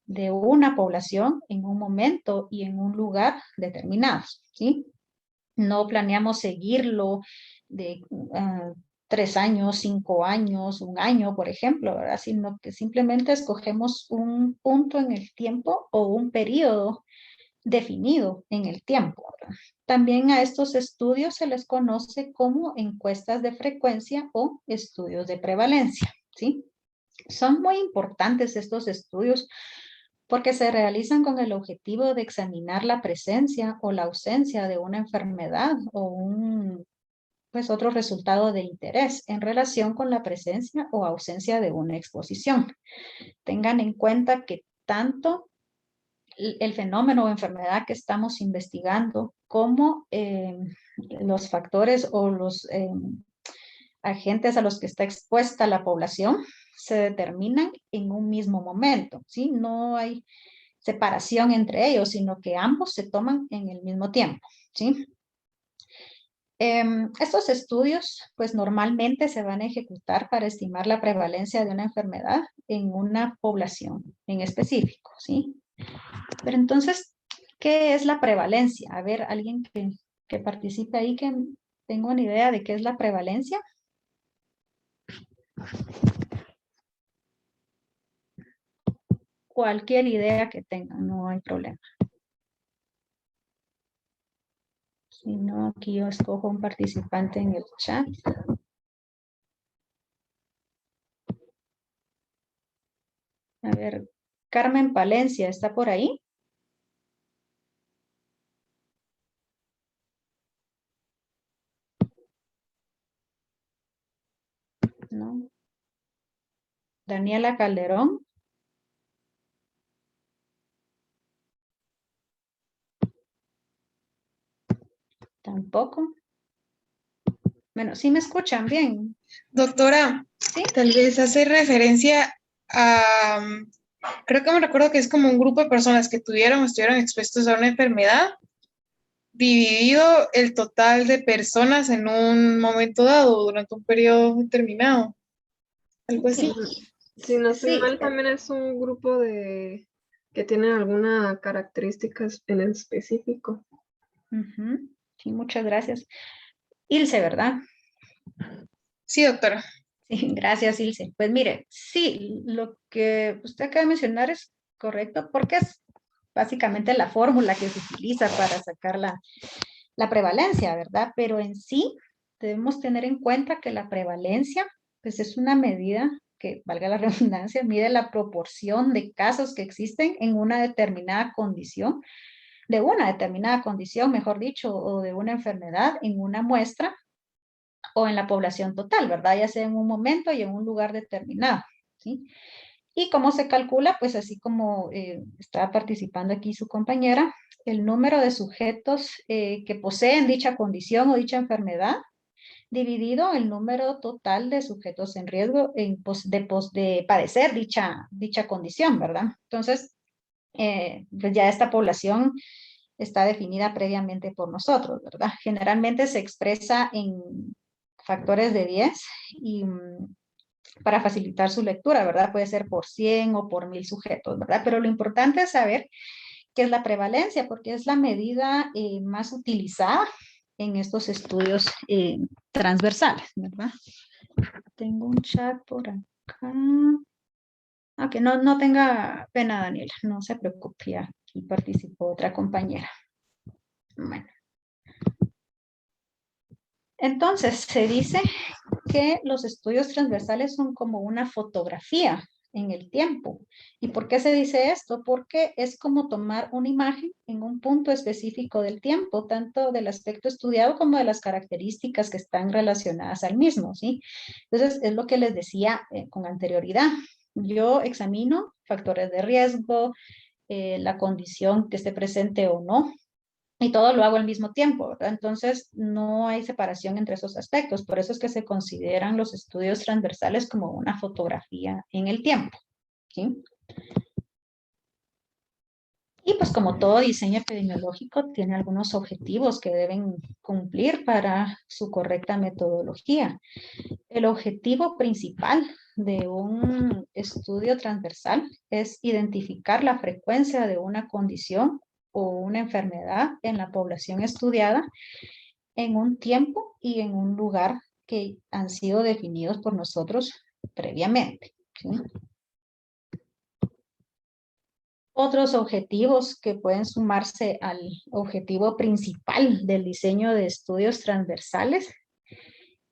M: de una población en un momento y en un lugar determinados, ¿sí? No planeamos seguirlo de 3 años, 5 años, 1 año, por ejemplo, ¿verdad? Sino que simplemente escogemos un punto en el tiempo o un periodo definido en el tiempo, ¿verdad? También a estos estudios se les conoce como encuestas de frecuencia o estudios de prevalencia, ¿sí? Son muy importantes estos estudios porque se realizan con el objetivo de examinar la presencia o la ausencia de una enfermedad o pues otro resultado de interés en relación con la presencia o ausencia de una exposición. Tengan en cuenta que tanto el fenómeno o enfermedad que estamos investigando como los factores o los agentes a los que está expuesta la población se determinan en un mismo momento, ¿sí? No hay separación entre ellos, sino que ambos se toman en el mismo tiempo, ¿sí? Estos estudios, pues normalmente se van a ejecutar para estimar la prevalencia de una enfermedad en una población en específico, ¿sí? Pero entonces, ¿qué es la prevalencia? A ver, alguien que participe ahí, que tenga una idea de qué es la prevalencia. Cualquier idea que tengan, no hay problema. Si no, aquí yo escojo un participante en el chat. A ver, Carmen Palencia, ¿está por ahí? No. Daniela Calderón. Tampoco. Bueno, ¿sí me escuchan bien?
D: Doctora,
M: ¿sí?
D: Tal vez hace referencia a, creo que me recuerdo que es como un grupo de personas que estuvieron expuestos a una enfermedad, dividido el total de personas en un momento dado, durante un periodo determinado. Algo así.
N: Si no estoy
M: Sí.
N: mal, también es un grupo de que tienen alguna característica en específico.
M: Sí, muchas gracias. Ilse, ¿verdad?
D: Sí, doctora.
M: Sí, gracias, Ilse. Pues mire, sí, lo que usted acaba de mencionar es correcto porque es básicamente la fórmula que se utiliza para sacar la prevalencia, ¿verdad? Pero en sí debemos tener en cuenta que la prevalencia, pues es una medida que, valga la redundancia, mide la proporción de casos que existen en una determinada condición, mejor dicho, o de una enfermedad en una muestra o en la población total, ¿verdad? Ya sea en un momento y en un lugar determinado, ¿sí? ¿Y cómo se calcula? Pues así como estaba participando aquí su compañera, el número de sujetos que poseen dicha condición o dicha enfermedad, dividido el número total de sujetos en riesgo de padecer dicha condición, ¿verdad? Entonces, pues ya esta población está definida previamente por nosotros, ¿verdad? Generalmente se expresa en factores de 10 y para facilitar su lectura, ¿verdad? Puede ser por 100 o por 1000 sujetos, ¿verdad? Pero lo importante es saber qué es la prevalencia, porque es la medida más utilizada en estos estudios transversales, ¿verdad? Tengo un chat por acá. Aunque no tenga pena, Daniela, no se preocupe, aquí participó otra compañera. Bueno. Entonces, se dice que los estudios transversales son como una fotografía en el tiempo. ¿Y por qué se dice esto? Porque es como tomar una imagen en un punto específico del tiempo, tanto del aspecto estudiado como de las características que están relacionadas al mismo, ¿sí? Entonces, es lo que les decía con anterioridad. Yo examino factores de riesgo, la condición que esté presente o no, y todo lo hago al mismo tiempo, ¿verdad? Entonces, no hay separación entre esos aspectos. Por eso es que se consideran los estudios transversales como una fotografía en el tiempo, ¿sí? Y pues como todo diseño epidemiológico, tiene algunos objetivos que deben cumplir para su correcta metodología. El objetivo principal de un estudio transversal es identificar la frecuencia de una condición o una enfermedad en la población estudiada en un tiempo y en un lugar que han sido definidos por nosotros previamente, ¿sí? Otros objetivos que pueden sumarse al objetivo principal del diseño de estudios transversales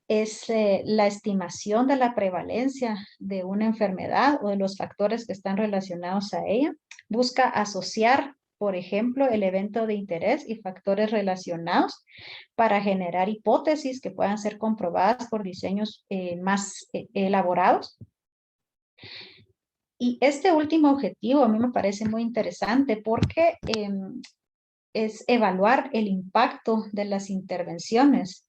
M: es la estimación de la prevalencia de una enfermedad o de los factores que están relacionados a ella. Busca asociar, por ejemplo, el evento de interés y factores relacionados para generar hipótesis que puedan ser comprobadas por diseños más elaborados. Y este último objetivo a mí me parece muy interesante porque es evaluar el impacto de las intervenciones.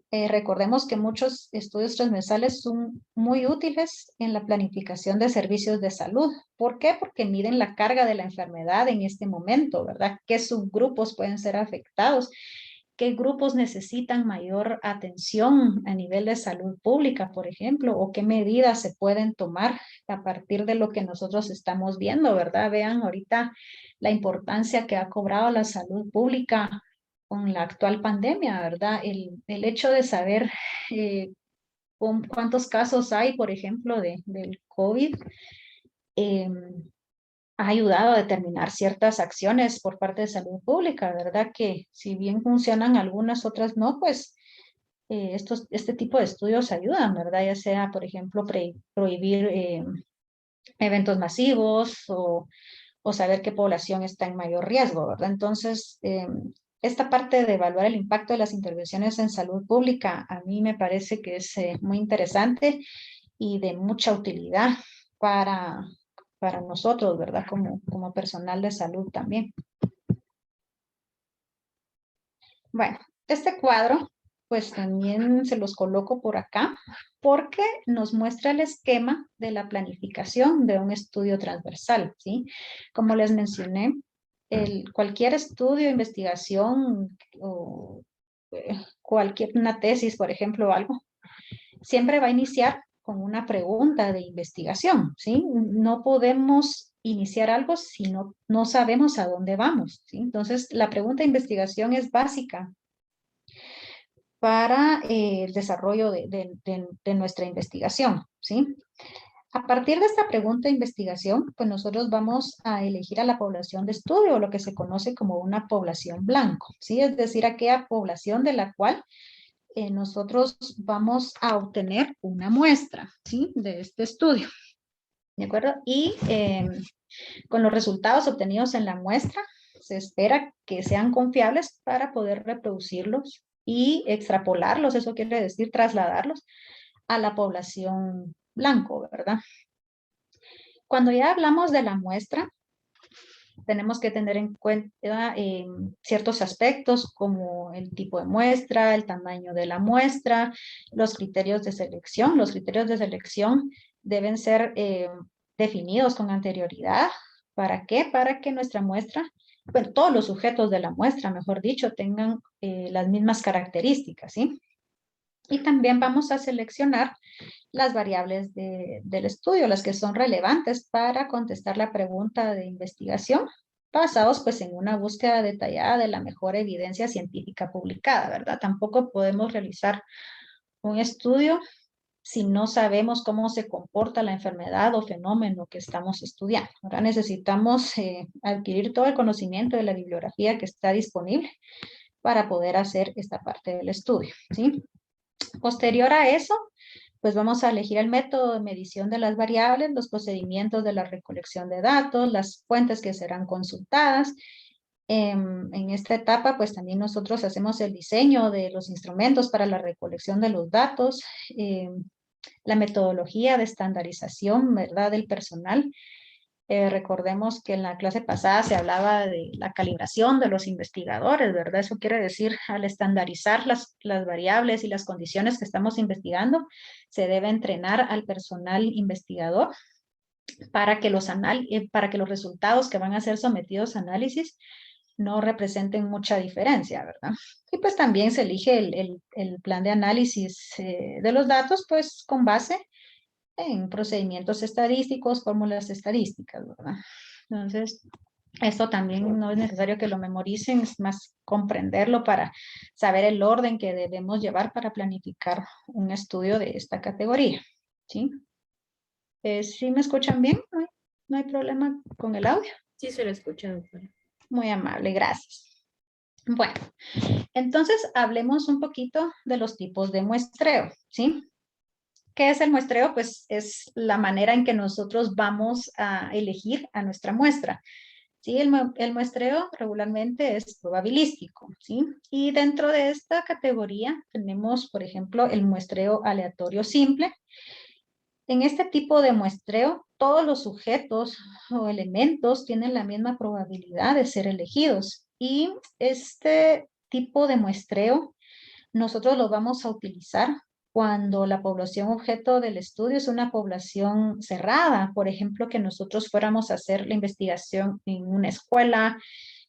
M: Recordemos que muchos estudios transversales son muy útiles en la planificación de servicios de salud. ¿Por qué? Porque miden la carga de la enfermedad en este momento, ¿verdad? ¿Qué subgrupos pueden ser afectados? ¿Qué grupos necesitan mayor atención a nivel de salud pública, por ejemplo? ¿O qué medidas se pueden tomar a partir de lo que nosotros estamos viendo, ¿verdad? Vean ahorita la importancia que ha cobrado la salud pública con la actual pandemia, ¿verdad? El hecho de saber cuántos casos hay, por ejemplo, del COVID, ha ayudado a determinar ciertas acciones por parte de salud pública, ¿verdad? Que si bien funcionan algunas, otras no, pues este tipo de estudios ayudan, ¿verdad? Ya sea, por ejemplo, prohibir eventos masivos o saber qué población está en mayor riesgo, ¿verdad? Entonces, esta parte de evaluar el impacto de las intervenciones en salud pública a mí me parece que es muy interesante y de mucha utilidad para nosotros, ¿verdad? Como personal de salud también. Bueno, este cuadro, pues también se los coloco por acá porque nos muestra el esquema de la planificación de un estudio transversal, ¿sí? Como les mencioné, cualquier estudio, investigación o una tesis, por ejemplo, o algo, siempre va a iniciar con una pregunta de investigación, ¿sí? No podemos iniciar algo si no sabemos a dónde vamos, ¿sí? Entonces, la pregunta de investigación es básica para el desarrollo de nuestra investigación, ¿sí? A partir de esta pregunta de investigación, pues nosotros vamos a elegir a la población de estudio, lo que se conoce como una población blanco, ¿sí? Es decir, aquella población de la cual nosotros vamos a obtener una muestra, ¿sí? De este estudio, ¿de acuerdo? Y con los resultados obtenidos en la muestra, se espera que sean confiables para poder reproducirlos y extrapolarlos, eso quiere decir trasladarlos a la población blanco, ¿verdad? Cuando ya hablamos de la muestra, tenemos que tener en cuenta ciertos aspectos como el tipo de muestra, el tamaño de la muestra, los criterios de selección. Los criterios de selección deben ser definidos con anterioridad. ¿Para qué? Para que nuestra muestra, bueno, todos los sujetos de la muestra, mejor dicho, tengan las mismas características, ¿sí? Y también vamos a seleccionar las variables del estudio, las que son relevantes para contestar la pregunta de investigación, basados pues en una búsqueda detallada de la mejor evidencia científica publicada, ¿verdad? Tampoco podemos realizar un estudio si no sabemos cómo se comporta la enfermedad o fenómeno que estamos estudiando. Ahora necesitamos adquirir todo el conocimiento de la bibliografía que está disponible para poder hacer esta parte del estudio, ¿sí? Posterior a eso, pues vamos a elegir el método de medición de las variables, los procedimientos de la recolección de datos, las fuentes que serán consultadas. En esta etapa, pues también nosotros hacemos el diseño de los instrumentos para la recolección de los datos, la metodología de estandarización, ¿verdad?, del personal. Recordemos que en la clase pasada se hablaba de la calibración de los investigadores, ¿verdad? Eso quiere decir, al estandarizar las variables y las condiciones que estamos investigando, se debe entrenar al personal investigador para que los resultados que van a ser sometidos a análisis no representen mucha diferencia, ¿verdad? Y pues también se elige el plan de análisis de los datos, pues con base en procedimientos estadísticos, fórmulas estadísticas, ¿verdad? Entonces, esto también no es necesario que lo memoricen, es más comprenderlo para saber el orden que debemos llevar para planificar un estudio de esta categoría, ¿sí? ¿Sí me escuchan bien? ¿No hay problema con el audio?
O: Sí, se lo escucha, doctora.
M: Muy amable, gracias. Bueno, entonces hablemos un poquito de los tipos de muestreo, ¿sí? ¿Qué es el muestreo? Pues es la manera en que nosotros vamos a elegir a nuestra muestra. ¿Sí? El muestreo regularmente es probabilístico, ¿sí? Y dentro de esta categoría tenemos, por ejemplo, el muestreo aleatorio simple. En este tipo de muestreo, todos los sujetos o elementos tienen la misma probabilidad de ser elegidos. Y este tipo de muestreo nosotros lo vamos a utilizar cuando la población objeto del estudio es una población cerrada. Por ejemplo, que nosotros fuéramos a hacer la investigación en una escuela,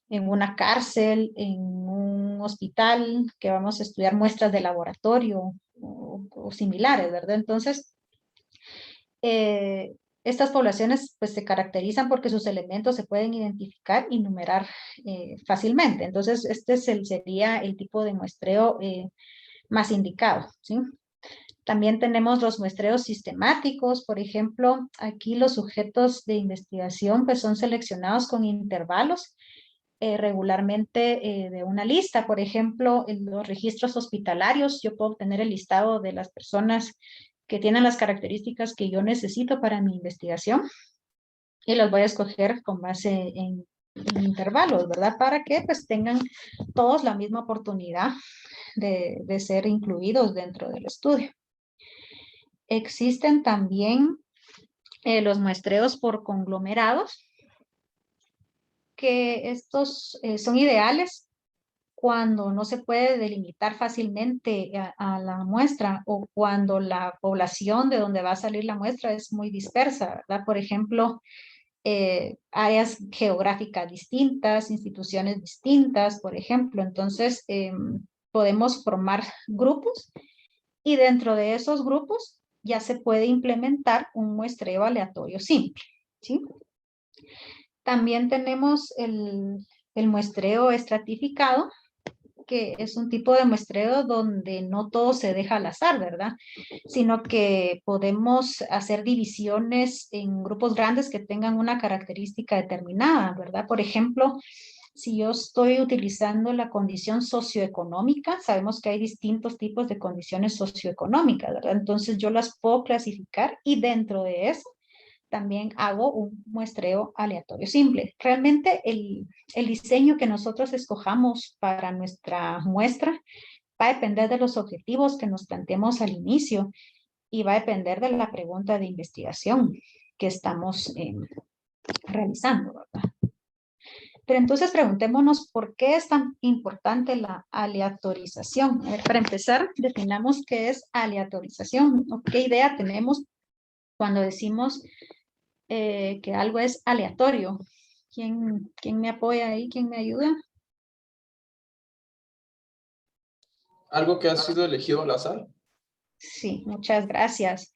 M: en una cárcel, en un hospital, que vamos a estudiar muestras de laboratorio o similares, ¿verdad? Entonces, estas poblaciones pues se caracterizan porque sus elementos se pueden identificar y numerar fácilmente. Entonces, este sería el tipo de muestreo más indicado, ¿sí? También tenemos los muestreos sistemáticos. Por ejemplo, aquí los sujetos de investigación pues son seleccionados con intervalos regularmente de una lista. Por ejemplo, en los registros hospitalarios yo puedo obtener el listado de las personas que tienen las características que yo necesito para mi investigación y los voy a escoger con base en intervalos, ¿verdad? Para que pues tengan todos la misma oportunidad de ser incluidos dentro del estudio. Existen también los muestreos por conglomerados, que estos son ideales cuando no se puede delimitar fácilmente a la muestra o cuando la población de donde va a salir la muestra es muy dispersa, ¿verdad? Por ejemplo, áreas geográficas distintas, instituciones distintas, por ejemplo. Entonces, podemos formar grupos y dentro de esos grupos ya se puede implementar un muestreo aleatorio simple, ¿sí? También tenemos el muestreo estratificado, que es un tipo de muestreo donde no todo se deja al azar, ¿verdad? Sino que podemos hacer divisiones en grupos grandes que tengan una característica determinada, ¿verdad? Por ejemplo, si yo estoy utilizando la condición socioeconómica, sabemos que hay distintos tipos de condiciones socioeconómicas, ¿verdad? Entonces yo las puedo clasificar y dentro de eso también hago un muestreo aleatorio simple. Realmente el diseño que nosotros escojamos para nuestra muestra va a depender de los objetivos que nos planteemos al inicio y va a depender de la pregunta de investigación que estamos realizando, ¿verdad? Pero entonces preguntémonos por qué es tan importante la aleatorización. A ver, para empezar, definamos qué es aleatorización, o qué idea tenemos cuando decimos que algo es aleatorio. ¿Quién me apoya ahí? ¿Quién me ayuda?
P: ¿Algo que ha sido elegido al azar?
M: Sí, muchas gracias.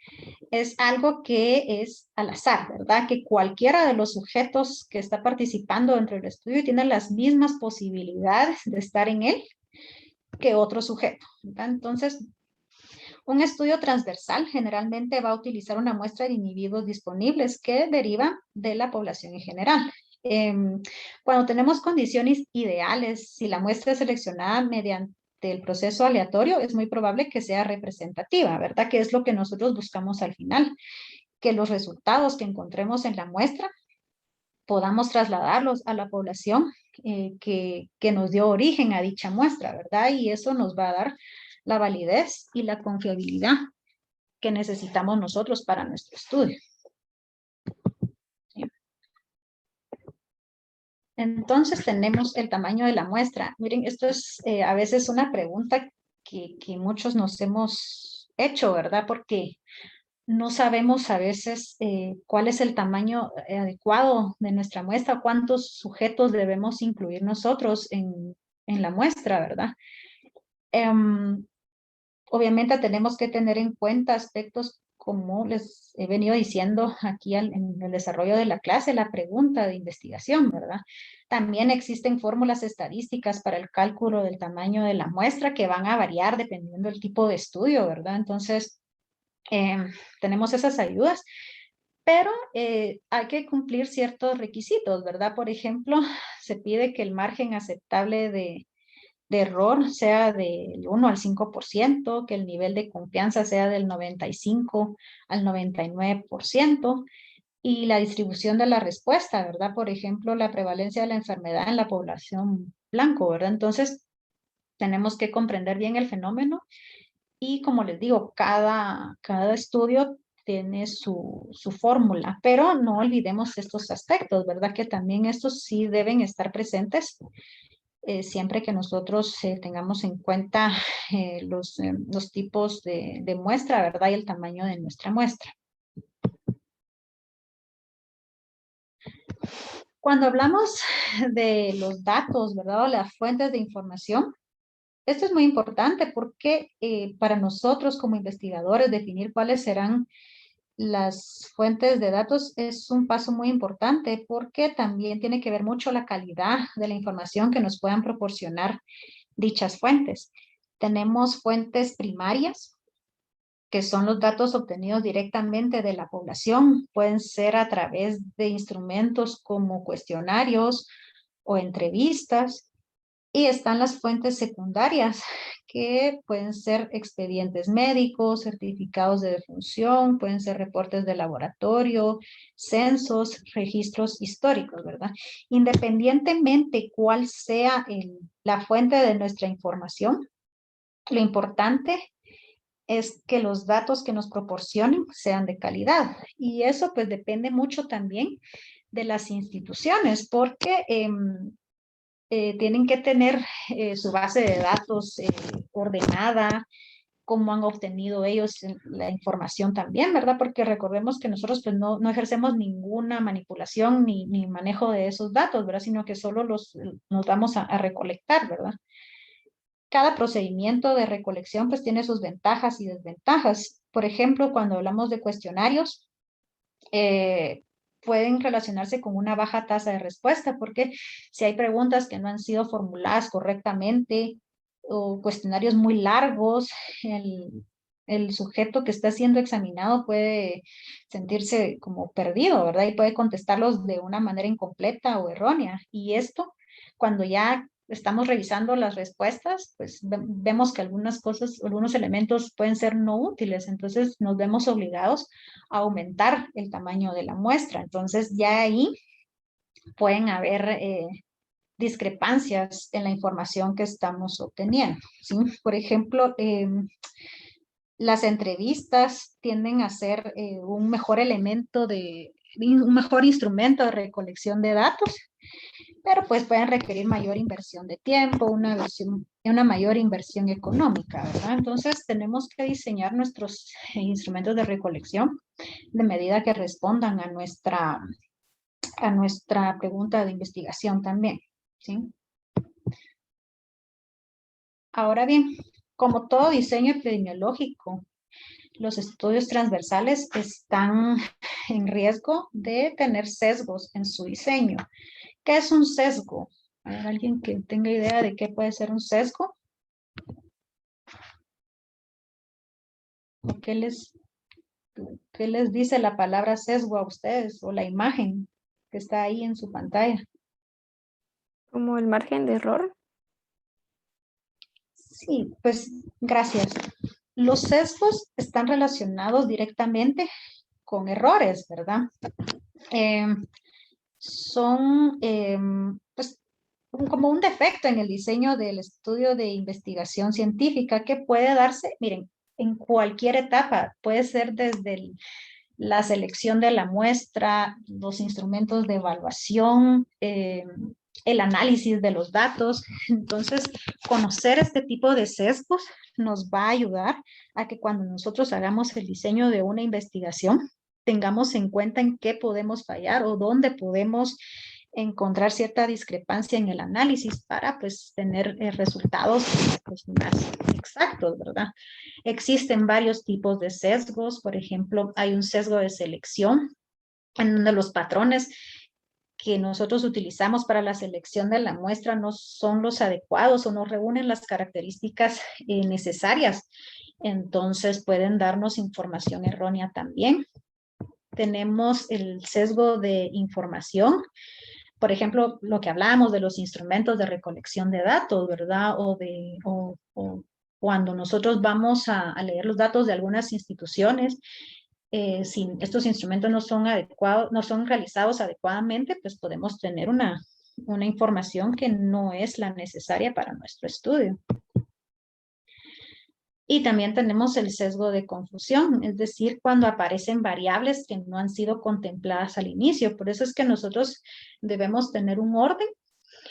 M: Es algo que es al azar, ¿verdad? Que cualquiera de los sujetos que está participando dentro del estudio tiene las mismas posibilidades de estar en él que otro sujeto, ¿verdad? Entonces, un estudio transversal generalmente va a utilizar una muestra de individuos disponibles que deriva de la población en general. Cuando tenemos condiciones ideales, si la muestra es seleccionada mediante el proceso aleatorio, es muy probable que sea representativa, ¿verdad? Que es lo que nosotros buscamos al final, que los resultados que encontremos en la muestra podamos trasladarlos a la población que nos dio origen a dicha muestra, ¿verdad? Y eso nos va a dar la validez y la confiabilidad que necesitamos nosotros para nuestro estudio. ¿Sí? Entonces tenemos el tamaño de la muestra. Miren, esto es a veces una pregunta que muchos nos hemos hecho, ¿verdad? Porque no sabemos a veces cuál es el tamaño adecuado de nuestra muestra, cuántos sujetos debemos incluir nosotros en la muestra, ¿verdad? Obviamente tenemos que tener en cuenta aspectos como les he venido diciendo aquí en el desarrollo de la clase, la pregunta de investigación, ¿verdad? También existen fórmulas estadísticas para el cálculo del tamaño de la muestra que van a variar dependiendo del tipo de estudio, ¿verdad? Entonces, tenemos esas ayudas, pero hay que cumplir ciertos requisitos, ¿verdad? Por ejemplo, se pide que el margen aceptable de error sea del 1 al 5%, que el nivel de confianza sea del 95 al 99%, y la distribución de la respuesta, ¿verdad? Por ejemplo, la prevalencia de la enfermedad en la población blanco, ¿verdad? Entonces, tenemos que comprender bien el fenómeno y, como les digo, cada estudio tiene su fórmula, pero no olvidemos estos aspectos, ¿verdad? Que también estos sí deben estar presentes siempre que nosotros tengamos en cuenta los tipos de muestra, ¿verdad? Y el tamaño de nuestra muestra. Cuando hablamos de los datos, ¿verdad? O las fuentes de información, esto es muy importante porque para nosotros como investigadores definir cuáles serán las fuentes de datos es un paso muy importante porque también tiene que ver mucho la calidad de la información que nos puedan proporcionar dichas fuentes. Tenemos fuentes primarias, que son los datos obtenidos directamente de la población. Pueden ser a través de instrumentos como cuestionarios o entrevistas. Y están las fuentes secundarias, que pueden ser expedientes médicos, certificados de defunción, pueden ser reportes de laboratorio, censos, registros históricos, ¿verdad? Independientemente cuál sea la fuente de nuestra información, lo importante es que los datos que nos proporcionen sean de calidad. Y eso pues depende mucho también de las instituciones, porque tienen que tener su base de datos ordenada, cómo han obtenido ellos la información también, ¿verdad? Porque recordemos que nosotros pues no ejercemos ninguna manipulación ni manejo de esos datos, ¿verdad? Sino que solo nos vamos a recolectar, ¿verdad? Cada procedimiento de recolección pues tiene sus ventajas y desventajas. Por ejemplo, cuando hablamos de cuestionarios, pueden relacionarse con una baja tasa de respuesta, porque si hay preguntas que no han sido formuladas correctamente o cuestionarios muy largos, el sujeto que está siendo examinado puede sentirse como perdido, ¿verdad? Y puede contestarlos de una manera incompleta o errónea. Y esto, cuando ya estamos revisando las respuestas, pues vemos que algunas cosas, algunos elementos pueden ser no útiles, entonces nos vemos obligados a aumentar el tamaño de la muestra. Entonces ya ahí pueden haber discrepancias en la información que estamos obteniendo, ¿sí? Por ejemplo, las entrevistas tienden a ser un mejor elemento un mejor instrumento de recolección de datos, pero pues pueden requerir mayor inversión de tiempo, una mayor inversión económica, ¿verdad? Entonces tenemos que diseñar nuestros instrumentos de recolección de medida que respondan a nuestra pregunta de investigación también, ¿sí? Ahora bien, como todo diseño epidemiológico, los estudios transversales están en riesgo de tener sesgos en su diseño. ¿Qué es un sesgo? ¿Hay alguien que tenga idea de qué puede ser un sesgo? ¿O qué les dice la palabra sesgo a ustedes o la imagen que está ahí en su pantalla?
E: ¿Como el margen de error?
M: Sí, pues gracias. Los sesgos están relacionados directamente con errores, ¿verdad? Son pues como un defecto en el diseño del estudio de investigación científica que puede darse, miren, en cualquier etapa. Puede ser desde la selección de la muestra, los instrumentos de evaluación, el análisis de los datos. Entonces, conocer este tipo de sesgos nos va a ayudar a que cuando nosotros hagamos el diseño de una investigación, tengamos en cuenta en qué podemos fallar o dónde podemos encontrar cierta discrepancia en el análisis para pues tener resultados pues, más exactos, ¿verdad? Existen varios tipos de sesgos. Por ejemplo, hay un sesgo de selección en donde los patrones que nosotros utilizamos para la selección de la muestra no son los adecuados o no reúnen las características necesarias. Entonces pueden darnos información errónea también. Tenemos el sesgo de información. Por ejemplo, lo que hablábamos de los instrumentos de recolección de datos, ¿verdad? O cuando nosotros vamos a leer los datos de algunas instituciones, si estos instrumentos no son adecuados, no son realizados adecuadamente, pues podemos tener una información que no es la necesaria para nuestro estudio. Y también tenemos el sesgo de confusión, es decir, cuando aparecen variables que no han sido contempladas al inicio. Por eso es que nosotros debemos tener un orden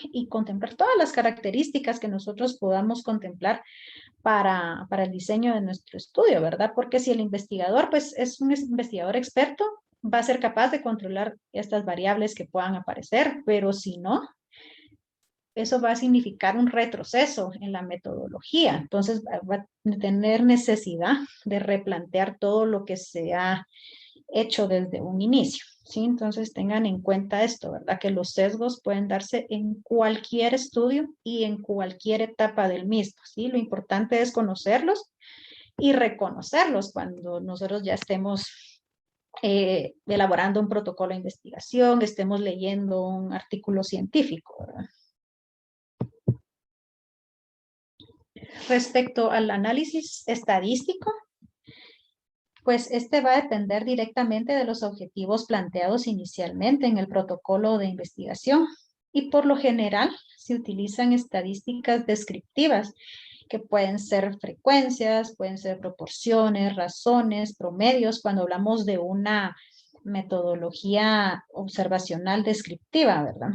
M: y contemplar todas las características que nosotros podamos contemplar para el diseño de nuestro estudio, ¿verdad? Porque si el investigador pues es un investigador experto, va a ser capaz de controlar estas variables que puedan aparecer, pero si no, eso va a significar un retroceso en la metodología. Entonces va a tener necesidad de replantear todo lo que se ha hecho desde un inicio, ¿sí? Entonces tengan en cuenta esto, ¿verdad? Que los sesgos pueden darse en cualquier estudio y en cualquier etapa del mismo, ¿sí? Lo importante es conocerlos y reconocerlos cuando nosotros ya estemos elaborando un protocolo de investigación, estemos leyendo un artículo científico, ¿verdad? Respecto al análisis estadístico, pues este va a depender directamente de los objetivos planteados inicialmente en el protocolo de investigación y por lo general se utilizan estadísticas descriptivas que pueden ser frecuencias, pueden ser proporciones, razones, promedios, cuando hablamos de una metodología observacional descriptiva, ¿verdad?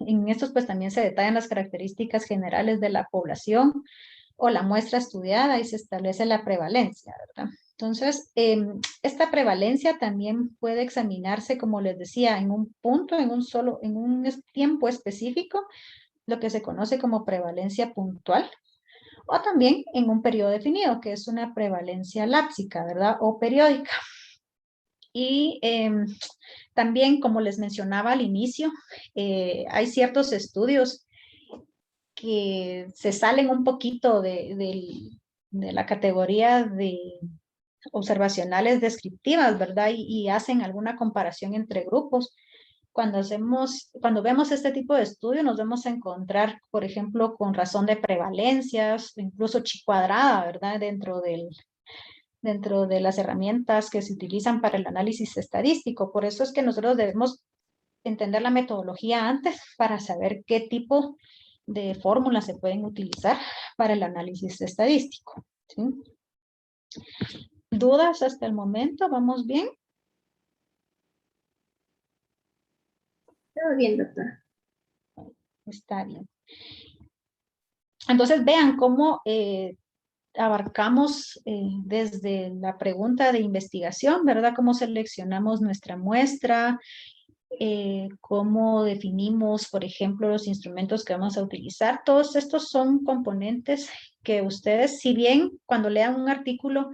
M: En estos pues también se detallan las características generales de la población o la muestra estudiada y se establece la prevalencia, ¿verdad? Entonces, esta prevalencia también puede examinarse, como les decía, en un punto, en un tiempo específico, lo que se conoce como prevalencia puntual, o también en un periodo definido, que es una prevalencia lápsica, ¿verdad? O periódica. Y también, como les mencionaba al inicio, hay ciertos estudios que se salen un poquito de la categoría de observacionales descriptivas, ¿verdad? Y hacen alguna comparación entre grupos. Cuando vemos este tipo de estudio, nos vamos a encontrar, por ejemplo, con razón de prevalencias, incluso chi cuadrada, ¿verdad? Dentro de las herramientas que se utilizan para el análisis estadístico. Por eso es que nosotros debemos entender la metodología antes para saber qué tipo de fórmulas se pueden utilizar para el análisis estadístico, ¿sí? ¿Dudas hasta el momento? ¿Vamos bien?
J: Todo bien, doctora.
M: Está bien. Entonces vean cómo abarcamos desde la pregunta de investigación, ¿verdad? Cómo seleccionamos nuestra muestra, cómo definimos, por ejemplo, los instrumentos que vamos a utilizar. Todos estos son componentes que ustedes, si bien cuando lean un artículo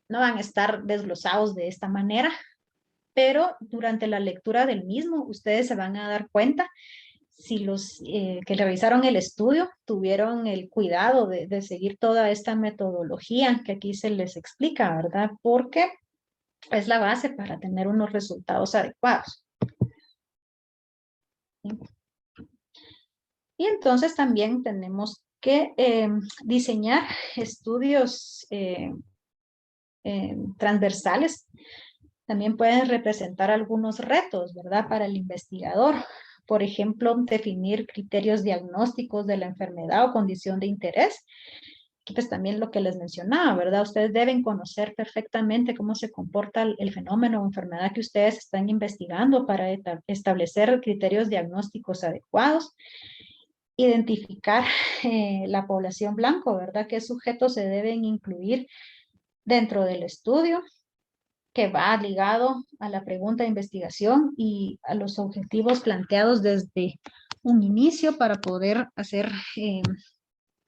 M: no van a estar desglosados de esta manera, pero durante la lectura del mismo ustedes se van a dar cuenta si los que realizaron el estudio tuvieron el cuidado de seguir toda esta metodología que aquí se les explica, ¿verdad? Porque es la base para tener unos resultados adecuados. Y entonces también tenemos que diseñar estudios transversales. También pueden representar algunos retos, ¿verdad? Para el investigador. Por ejemplo, definir criterios diagnósticos de la enfermedad o condición de interés. Pues también lo que les mencionaba, ¿verdad? Ustedes deben conocer perfectamente cómo se comporta el fenómeno o enfermedad que ustedes están investigando para establecer criterios diagnósticos adecuados. Identificar la población blanco, ¿verdad? ¿Qué sujetos se deben incluir dentro del estudio? que va ligado a la pregunta de investigación y a los objetivos planteados desde un inicio para poder hacer,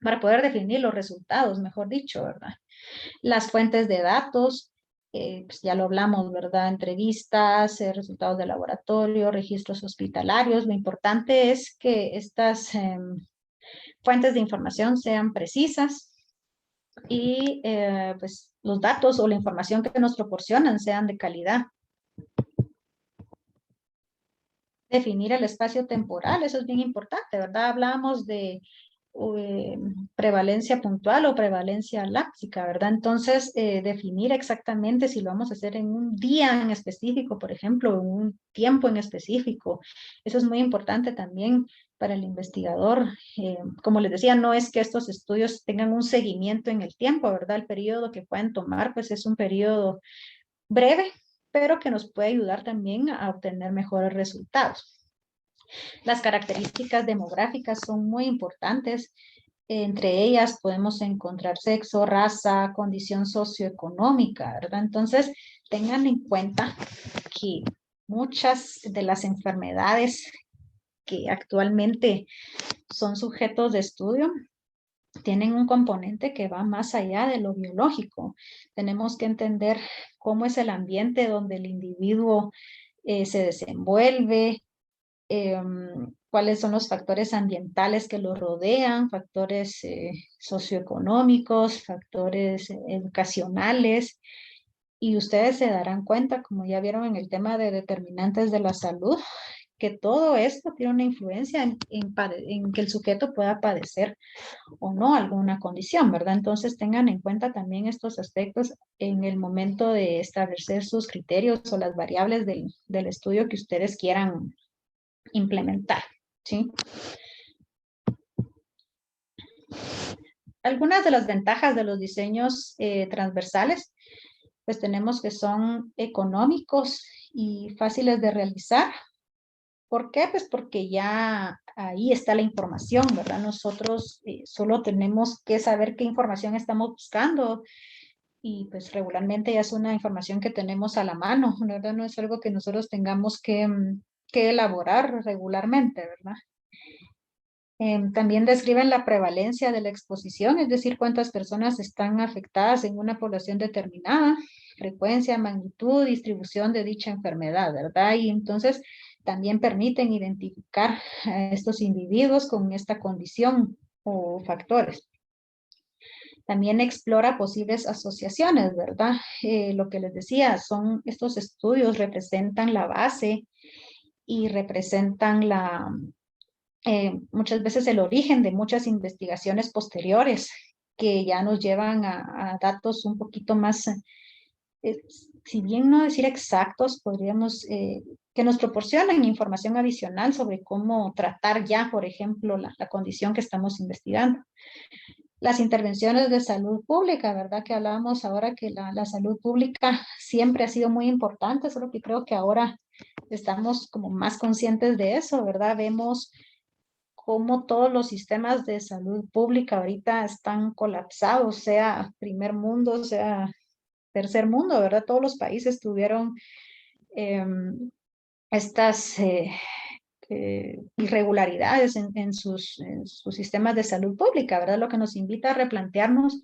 M: para poder definir los resultados, mejor dicho, ¿verdad? Las fuentes de datos, pues ya lo hablamos, ¿verdad? Entrevistas, resultados de laboratorio, registros hospitalarios. Lo importante es que estas fuentes de información sean precisas y pues los datos o la información que nos proporcionan sean de calidad. Definir el espacio temporal, eso es bien importante, ¿verdad? Hablamos de prevalencia puntual o prevalencia láctica, ¿verdad? Entonces, definir exactamente si lo vamos a hacer en un día en específico, por ejemplo, en un tiempo en específico. Eso es muy importante también para el investigador. Como les decía, no es que estos estudios tengan un seguimiento en el tiempo, ¿verdad? El periodo que pueden tomar, pues es un periodo breve, pero que nos puede ayudar también a obtener mejores resultados. Las características demográficas son muy importantes. Entre ellas podemos encontrar sexo, raza, condición socioeconómica, ¿verdad? Entonces, tengan en cuenta que muchas de las enfermedades que actualmente son sujetos de estudio tienen un componente que va más allá de lo biológico. Tenemos que entender cómo es el ambiente donde el individuo se desenvuelve, cuáles son los factores ambientales que lo rodean, factores socioeconómicos, factores educacionales, y ustedes se darán cuenta, como ya vieron en el tema de determinantes de la salud, que todo esto tiene una influencia en que el sujeto pueda padecer o no alguna condición, ¿verdad? Entonces tengan en cuenta también estos aspectos en el momento de establecer sus criterios o las variables del estudio que ustedes quieran implementar, ¿sí? Algunas de las ventajas de los diseños transversales, pues tenemos que son económicos y fáciles de realizar. ¿Por qué? Pues porque ya ahí está la información, ¿verdad? Nosotros solo tenemos que saber qué información estamos buscando y pues regularmente ya es una información que tenemos a la mano, ¿verdad? No es algo que nosotros tengamos que elaborar regularmente, ¿verdad? También describen la prevalencia de la exposición, es decir, cuántas personas están afectadas en una población determinada, frecuencia, magnitud, distribución de dicha enfermedad, ¿verdad? Y entonces también permiten identificar a estos individuos con esta condición o factores. También explora posibles asociaciones, ¿verdad? Lo que les decía, estos estudios representan la base y representan muchas veces el origen de muchas investigaciones posteriores que ya nos llevan a datos un poquito más, si bien no decir exactos, podríamos, que nos proporcionan información adicional sobre cómo tratar ya, por ejemplo, la condición que estamos investigando. Las intervenciones de salud pública, ¿verdad? Que hablábamos ahora que la salud pública siempre ha sido muy importante, solo que creo que ahora estamos como más conscientes de eso, ¿verdad? Vemos cómo todos los sistemas de salud pública ahorita están colapsados, sea primer mundo, sea tercer mundo, ¿verdad? Todos los países tuvieron estas irregularidades en sus sistemas de salud pública, ¿verdad? Lo que nos invita a replantearnos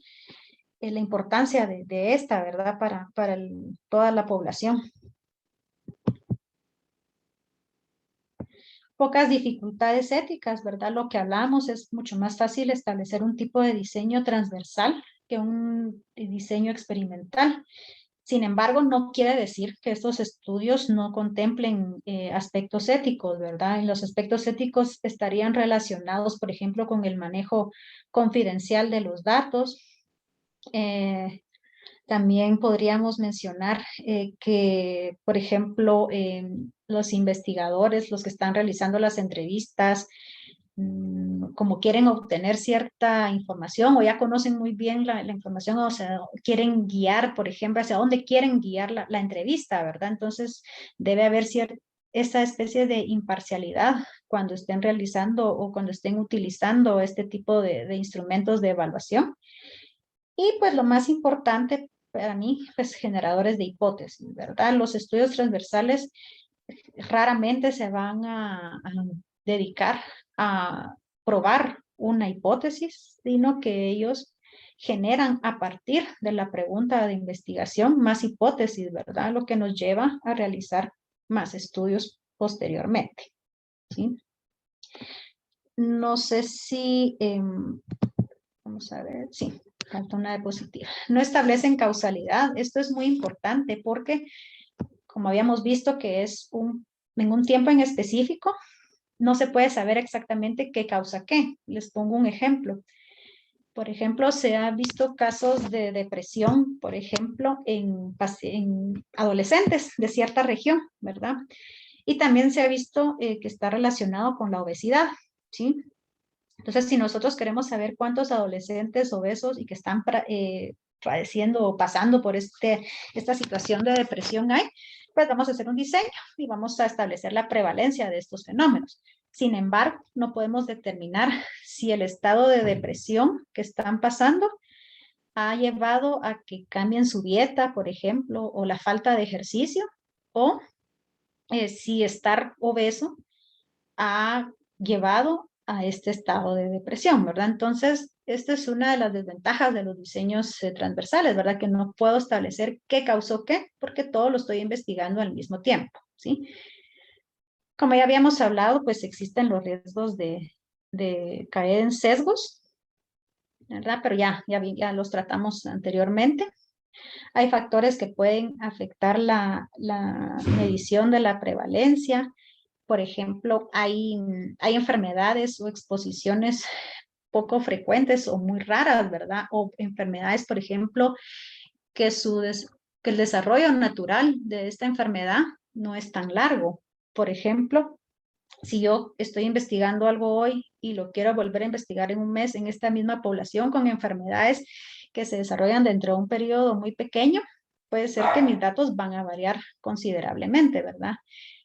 M: la importancia de esta, ¿verdad? Para toda la población. Pocas dificultades éticas, ¿verdad? Lo que hablamos es mucho más fácil establecer un tipo de diseño transversal que un diseño experimental. Sin embargo, no quiere decir que estos estudios no contemplen aspectos éticos, ¿verdad? Y los aspectos éticos estarían relacionados, por ejemplo, con el manejo confidencial de los datos. También podríamos mencionar que, por ejemplo, los investigadores, los que están realizando las entrevistas, como quieren obtener cierta información o ya conocen muy bien la información, o sea, quieren guiar, por ejemplo, hacia dónde quieren guiar la entrevista, ¿verdad? Entonces, debe haber esa especie de imparcialidad cuando estén realizando o cuando estén utilizando este tipo de instrumentos de evaluación. Y pues lo más importante para mí, pues generadores de hipótesis, ¿verdad? Los estudios transversales raramente se van a dedicar a probar una hipótesis, sino que ellos generan a partir de la pregunta de investigación más hipótesis, ¿verdad? Lo que nos lleva a realizar más estudios posteriormente, ¿sí? No sé si, vamos a ver, sí, falta una diapositiva. No establecen causalidad. Esto es muy importante porque, como habíamos visto que es en un tiempo en específico, no se puede saber exactamente qué causa qué. Les pongo un ejemplo. Por ejemplo, se han visto casos de depresión, por ejemplo, en adolescentes de cierta región, ¿verdad? Y también se ha visto que está relacionado con la obesidad, ¿sí? Entonces, si nosotros queremos saber cuántos adolescentes obesos y que están padeciendo o pasando por esta situación de depresión hay, pues vamos a hacer un diseño y vamos a establecer la prevalencia de estos fenómenos. Sin embargo, no podemos determinar si el estado de depresión que están pasando ha llevado a que cambien su dieta, por ejemplo, o la falta de ejercicio, o si estar obeso ha llevado a este estado de depresión, ¿verdad? Entonces, esta es una de las desventajas de los diseños transversales, ¿verdad? Que no puedo establecer qué causó qué, porque todo lo estoy investigando al mismo tiempo, ¿sí? Como ya habíamos hablado, pues existen los riesgos de caer en sesgos, ¿verdad? Pero ya los tratamos anteriormente. Hay factores que pueden afectar la medición de la prevalencia. Por ejemplo, hay enfermedades o exposiciones poco frecuentes o muy raras, ¿verdad? O enfermedades, por ejemplo, que el desarrollo natural de esta enfermedad no es tan largo. Por ejemplo, si yo estoy investigando algo hoy y lo quiero volver a investigar en un mes en esta misma población con enfermedades que se desarrollan dentro de un periodo muy pequeño, puede ser que mis datos van a variar considerablemente, ¿verdad?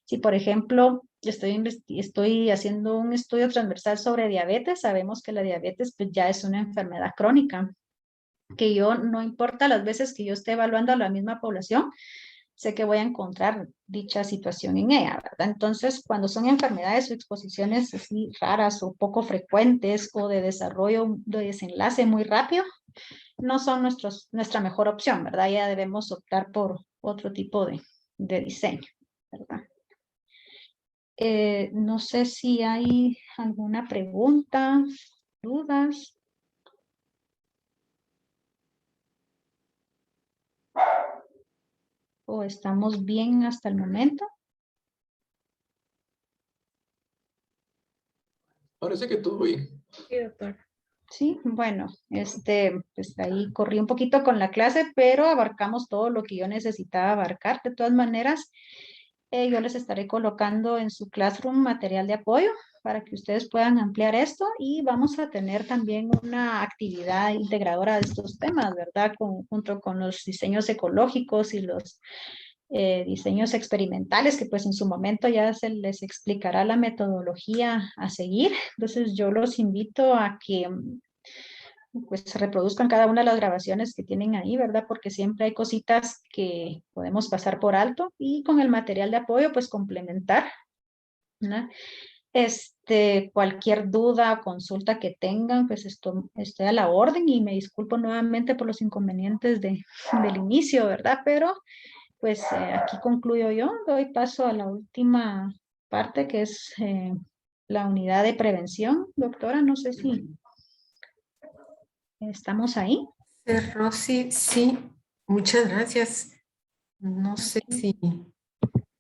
M: Si, por ejemplo, estoy haciendo un estudio transversal sobre diabetes, sabemos que la diabetes pues, ya es una enfermedad crónica, que yo, no importa las veces que yo esté evaluando a la misma población, sé que voy a encontrar dicha situación en ella, ¿verdad? Entonces, cuando son enfermedades o exposiciones así raras o poco frecuentes o de desarrollo de desenlace muy rápido, no son nuestra mejor opción, ¿verdad? Ya debemos optar por otro tipo de diseño, ¿verdad? No sé si hay alguna pregunta, dudas. ¿O estamos bien hasta el momento?
P: Parece que todo bien.
G: Sí, doctor.
M: Sí, bueno, pues ahí corrí un poquito con la clase, pero abarcamos todo lo que yo necesitaba abarcar. De todas maneras, yo les estaré colocando en su Classroom material de apoyo para que ustedes puedan ampliar esto y vamos a tener también una actividad integradora de estos temas, ¿verdad? Junto con los diseños ecológicos y los diseños experimentales, que pues en su momento ya se les explicará la metodología a seguir. Entonces yo los invito a que pues reproduzcan cada una de las grabaciones que tienen ahí, ¿verdad? Porque siempre hay cositas que podemos pasar por alto y con el material de apoyo pues complementar, ¿no? Cualquier duda, consulta que tengan, pues estoy a la orden y me disculpo nuevamente por los inconvenientes del inicio, ¿verdad? Pero pues aquí concluyo yo, doy paso a la última parte que es la unidad de prevención. Doctora, no sé si estamos ahí.
A: Rosy, sí, muchas gracias. No sé si,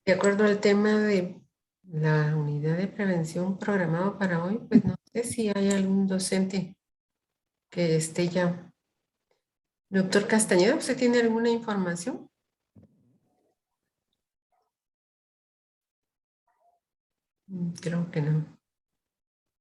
A: de acuerdo al tema de la unidad de prevención programado para hoy, pues no sé si hay algún docente que esté ya. Doctor Castañeda, ¿usted tiene alguna información? Creo que no.